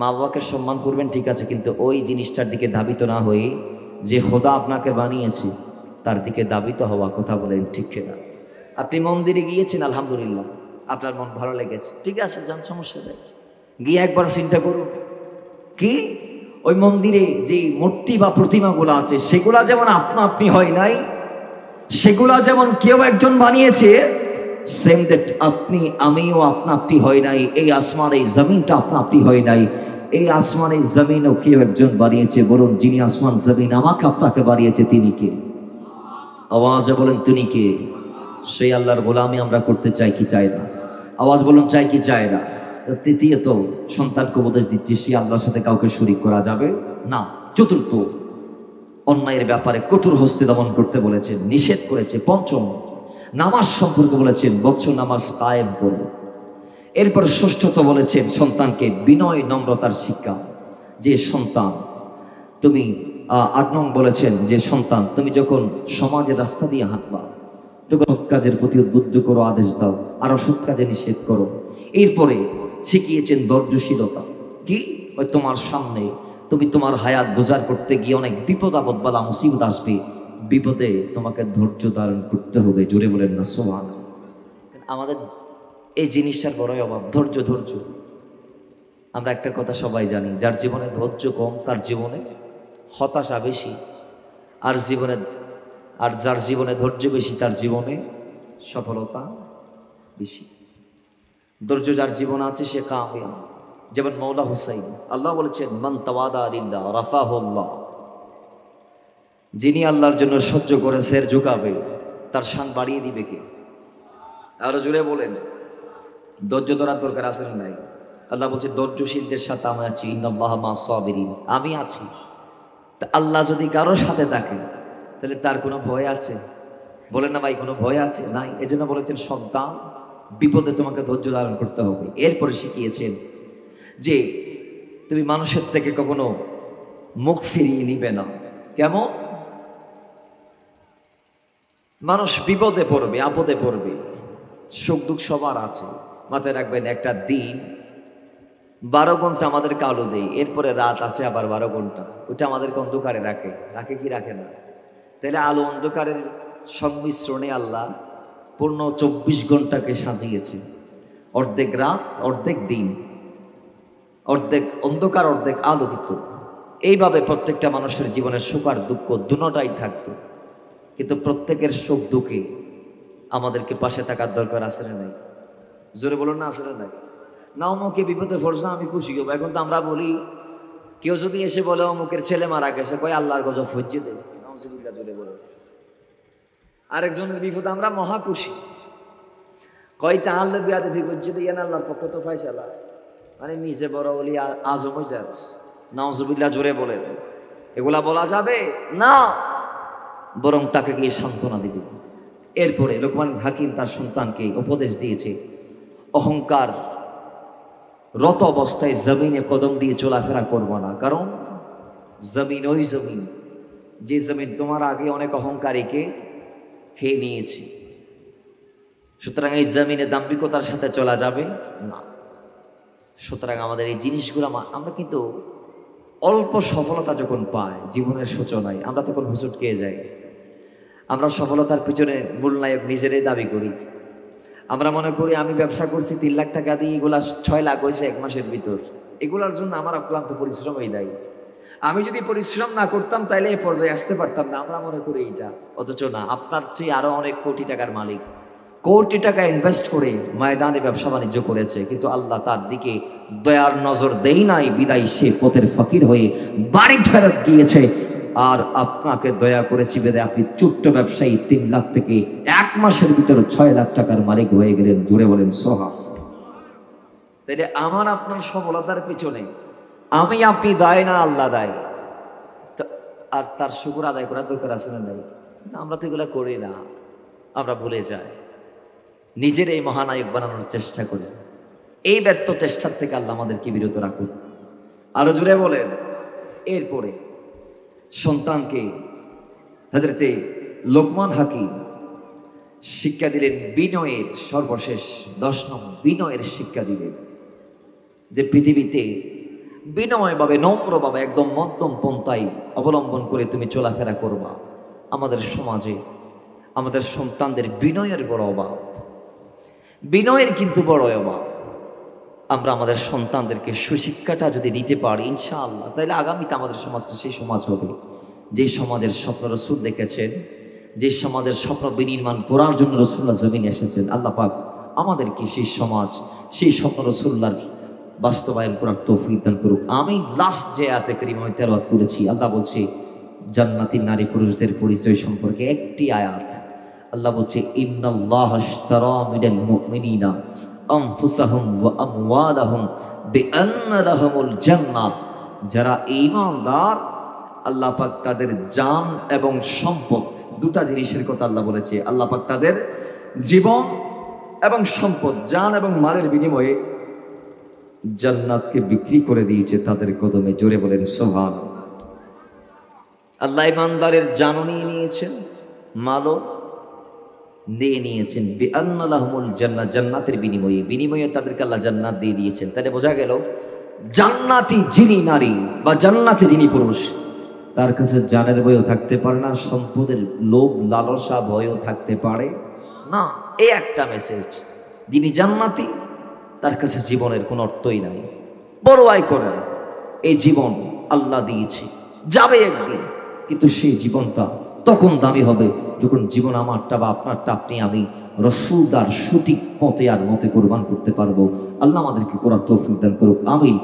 মা বাবাকে সম্মান করবেন, ঠিক আছে, কিন্তু ওই জিনিসটার দিকে ধাবিত না হয়ে যে খোদা আপনাকে বানিয়েছে তার দিকে ধাবিত হওয়া। কথা বলেন ঠিক কিনা? আপনি মন্দিরে গিয়েছেন, আলহামদুলিল্লাহ, আপনার মন ভালো লেগেছে, ঠিক আছে, যান, সমস্যা নেই, গিয়ে একবার চিন্তা করুন কি ওই মন্দিরে যে মূর্তি বা প্রতিমাগুলো আছে সেগুলা যেমন আপনি হয় নাই, সেগুলা যেমন কেউ একজন বানিয়েছে, সেম দ্যাট আমিও আপনি হয় নাই। এই আসমান এই জমিনটা আপনি হয় নাই, এই আসমান এই জমিনও কেউ একজন বানিয়েছে। বলুন, যিনি আসমান জমিন আমাকে আপনাকে বানিয়েছে তিনি কে? আওয়াজে বলেন তিনি কে? সেই আল্লাহর গোলামি আমরা করতে চাই কি চাই না? আওয়াজ বলুন, চাই কি চাই না? তৃতীয়ত, সন্তানকে উপদেশ দিচ্ছি, সে আল্লাহর সাথে কাউকে শরীক করা যাবে না। চতুর্থ, অন্যায়ের ব্যাপারে কঠোর হস্তে দমন করতে বলেছেন, নিষেধ করেছে। পঞ্চম, নামাজ সম্পর্কে বলেছেন, বৎসর নামাজ কায়েম করো। এরপর ষষ্ঠত বলেছেন সন্তানকে বিনয় নম্রতার শিক্ষা। যে সন্তান তুমি 8 নং বলেছেন যে সন্তান তুমি যখন সমাজের রাস্তা দিয়ে হাঁটবা তখন সৎ কাজের প্রতি উদ্বুদ্ধ করো, আদেশ দাও, আর অসৎ কাজে নিষেধ করো। এরপরে শিখিয়েছেন ধৈর্যশীলতা। কি? ওই তোমার সামনে তুমি তোমার হায়াত গুজার করতে গিয়ে অনেক বিপদ আপদ বালা মুসিবত আসবে, বিপদে তোমাকে ধৈর্য ধারণ করতে হবে। জোরে বলেন না সুবহানাল্লাহ। আমাদের এই জিনিসটার বড়ই অভাব, ধৈর্য। আমরা একটা কথা সবাই জানি, যার জীবনে ধৈর্য কম তার জীবনে হতাশা বেশি, আর যার জীবনে ধৈর্য বেশি তার জীবনে সফলতা বেশি। ধৈর্য যার জীবন আছে সে কামিয়াব। যেমন মওলা হুসাইন, আল্লাহ বলেছেন, মান তাওয়াদা লিল্লাহ রাফাহুল্লাহ, যিনি আল্লাহর জন্য সহ্য করে সের ঝুঁকাবে তার শান বাড়িয়ে দিবে কে? আরো জোরে বলেন। ধৈর্য ধরার দরকার আছে না নাই? আল্লাহ বলছে, ধৈর্যশীলদের সাথে আমি আছি, ইন্নাল্লাহা মা'আস সাবিরিন, আমি আছি। তা আল্লাহ যদি কারোর সাথে থাকে তাহলে তার কোনো ভয় আছে? বলেন না ভাই, কোনো ভয় আছে? নাই। এজন্য বলেছেন সন্তান, বিপদে তোমাকে ধৈর্য ধারণ করতে হবে। এরপরে শিখিয়েছেন যে তুমি মানুষের থেকে কখনো মুখ ফিরিয়ে নিবে না। কেমন? মানুষ বিপদে পড়বে, আপদে পড়বে, সুখ দুঃখ সবার আছে। মাথায় রাখবেন, একটা দিন 12 ঘন্টা আমাদের কালো দেয়, এরপরে রাত আছে আবার 12 ঘন্টা, ওটা আমাদেরকে অন্ধকারে রাখে কি রাখে না? তাহলে আলো অন্ধকারের সংমিশ্রণে আল্লাহ পূর্ণ 24 ঘন্টাকে সাজিয়েছে। অর্ধেক রাত, অর্ধেক দিন, অর্ধেক অন্ধকার, অর্ধেক আলোকিত। এইভাবে প্রত্যেকটা মানুষের জীবনে সুখ আর দুঃখ দুটোটাই থাকবে, কিন্তু প্রত্যেকের সুখ দুঃখে আমাদেরকে পাশে থাকার দরকার আছে না নাই? জোরে বলুন না, আসলে নাই? না অমুকে বিপদে পড়ছে আমি খুশি হবো। এখন তো আমরা বলি, কেউ যদি এসে বলে অমুকের ছেলে মারা গেছে, কয় আল্লাহর গজব ফজ্জে দেয়, নাউজুবিল্লাহ, জোরে বলে। আরেকজনের বিপদ আমরা মহা খুশি, কয় তাহলে বিয়াদে ফিকজ্জে দিয়ে না, আল্লাহর পক্ষ তো ফায়সালা, মানে নিজে বড় বলি আজম হয়ে যায়, নাউজুবিল্লাহ, জোরে বলে। এগুলা বলা যাবে না, বরং তাকে গিয়ে সান্ত্বনা দিবে। এরপরে লোকমান হাকিম তার সন্তানকে উপদেশ দিয়েছে, অহংকার রত অবস্থায় জমিনে কদম দিয়ে চলাফেরা করবো না, কারণ জমিন ওই জমিন যে জমিন তোমার আগে অনেক অহংকারীকে খেয়ে নিয়েছে। সুতরাং এই জমিনে দাম্ভিকতার সাথে চলা যাবে না। সুতরাং আমাদের এই জিনিসগুলো আমরা কিন্তু অল্প সফলতা যখন পাই জীবনের সূচনায়, আমরা তখন হুচট খেয়ে যাই। আমরা সফলতার পিছনে মূলনায়ক নিজেরাই দাবি করি। আমরা মনে করি আমি ব্যবসা করছি 3 লাখ টাকা দিয়ে, এগুলা 6 লাখ হয়েছে 1 মাসের ভিতর। এগুলার জন্য আমার অক্লান্ত পরিশ্রমই দায়ী। আমি যদি পরিশ্রম না করতাম তাইলে এই পর্যায়ে আসতে পারতাম না, আমরা মনে করি এইটা। অথচ না, আপনার চেয়ে আরো অনেক কোটি টাকার মালিক কোটি টাকা ইনভেস্ট করে ময়দানে ব্যবসা বাণিজ্য করেছে, কিন্তু আল্লাহ তার দিকে দয়ার নজর দেই নাই, বিদায় সে পথের ফকির হয়ে বাড়ি ফেরত গিয়েছে। আর আপনাকে দয়া করেছি বেদে আপনি ছোট্ট ব্যবসায়ী 3 লাখ থেকে 1 মাসের ভিতরে 6 লাখ টাকার মালিক হয়ে গেলেন। জুড়ে বলেন সোহাব। তাইলে আমার আপনার সফলতার পিছনে আমি আপনি দায় না, আল্লাহ দায়। আর তার শুকর আদায় করার দরকার আছে না নাই? আমরা তো এগুলো করি না, আমরা ভুলে যাই, নিজের এই মহানায়ক বানানোর চেষ্টা করি। এই ব্যর্থ চেষ্টার থেকে আল্লাহ আমাদেরকে বিরত রাখুন। আরো জুড়ে বলেন। এরপরে সন্তানকে হযরতে লোকমান হাকিম শিক্ষা দিলেন বিনয়ের, সর্বশেষ 10 নম্বর বিনয়ের শিক্ষা দিলেন, যে পৃথিবীতে বিনয়ভাবে নম্রভাবে একদম মধ্যম পন্থায় অবলম্বন করে তুমি চলাফেরা করবা। আমাদের সমাজে আমাদের সন্তানদের বিনয়ের বড় অভাব, বিনয়ের কিন্তু বড় অভাব। আমরা আমাদের সন্তানদেরকে সুশিক্ষাটা যদি দিতে পারি ইনশাআল্লাহ, তাহলে আগামীতে আমাদের সমাজটা সেই সমাজ হবে যে সমাজের স্বপ্ন রাসূল দেখেছেন, যে সমাজের স্বপ্ন বিনির্মাণ করার জন্য রাসূলুল্লাহ জমিনে এসেছেন। আল্লাহ পাক আমাদেরকে সেই সমাজ, সেই স্বপ্ন রাসূলুল্লাহর বাস্তবায়ন করার তৌফিক দান করুক। আমি লাস্ট যে আয়াতে কারিমা তেলাওয়াত করেছি, আল্লাহ বলছে জান্নাতি নারী পুরুষদের পরিচয় সম্পর্কে একটি আয়াত। আল্লাহ বলছে ইন্নাল্লাহা আশতারা মিনাল মুমিনিনা আনফুসাহুম ওয়া আমওয়ালাহুম বিআন্না লাহুমুল জান্নাহ। যারা ঈমানদার, আল্লাহ পাক তাদের জান এবং সম্পদ, দুটা জিনিসের কথা আল্লাহ বলেছে। আল্লাহ পাক তাদের জীবন এবং সম্পদ, জান এবং মালের বিনিময়ে জান্নাতকে বিক্রি করে দিয়েছে তাদের কদমে। জোরে বলেন সুবহানাল্লাহ। আল্লাহ ঈমানদারের জানও নিয়ে নিয়েছেন, মালও দিয়ে নিয়েছেন। বিআন্না লাহুমুল জান্নাহ, জান্নাতের বিনিময়ে তাদেরকে আল্লাহ জান্নাত দিয়ে দিয়েছেন। তাহলে বোঝা গেল জান্নাতি যিনি নারী বা জান্নাতি যিনি পুরুষ, তার কাছে জানের ভয়ও থাকতে পারে না, সম্পদের লোভ লালসা ভয়ও থাকতে পারে না। এই একটা মেসেজ, যিনি জান্নাতি তার কাছে জীবনের কোনো অর্থই নাই। বড় আয় করে এই জীবন আল্লাহ দিয়েছে, যাবে একদিন, কিন্তু সেই জীবনটা তখন দামি হবে যখন জীবন আমারটা বা আপনারটা আপনি আমি রাসূলদার সঠিক পথে আর মতে কোরবান করতে পারবো। আল্লাহ আমাদেরকে করার তৌফিক দান করুক, আমিন।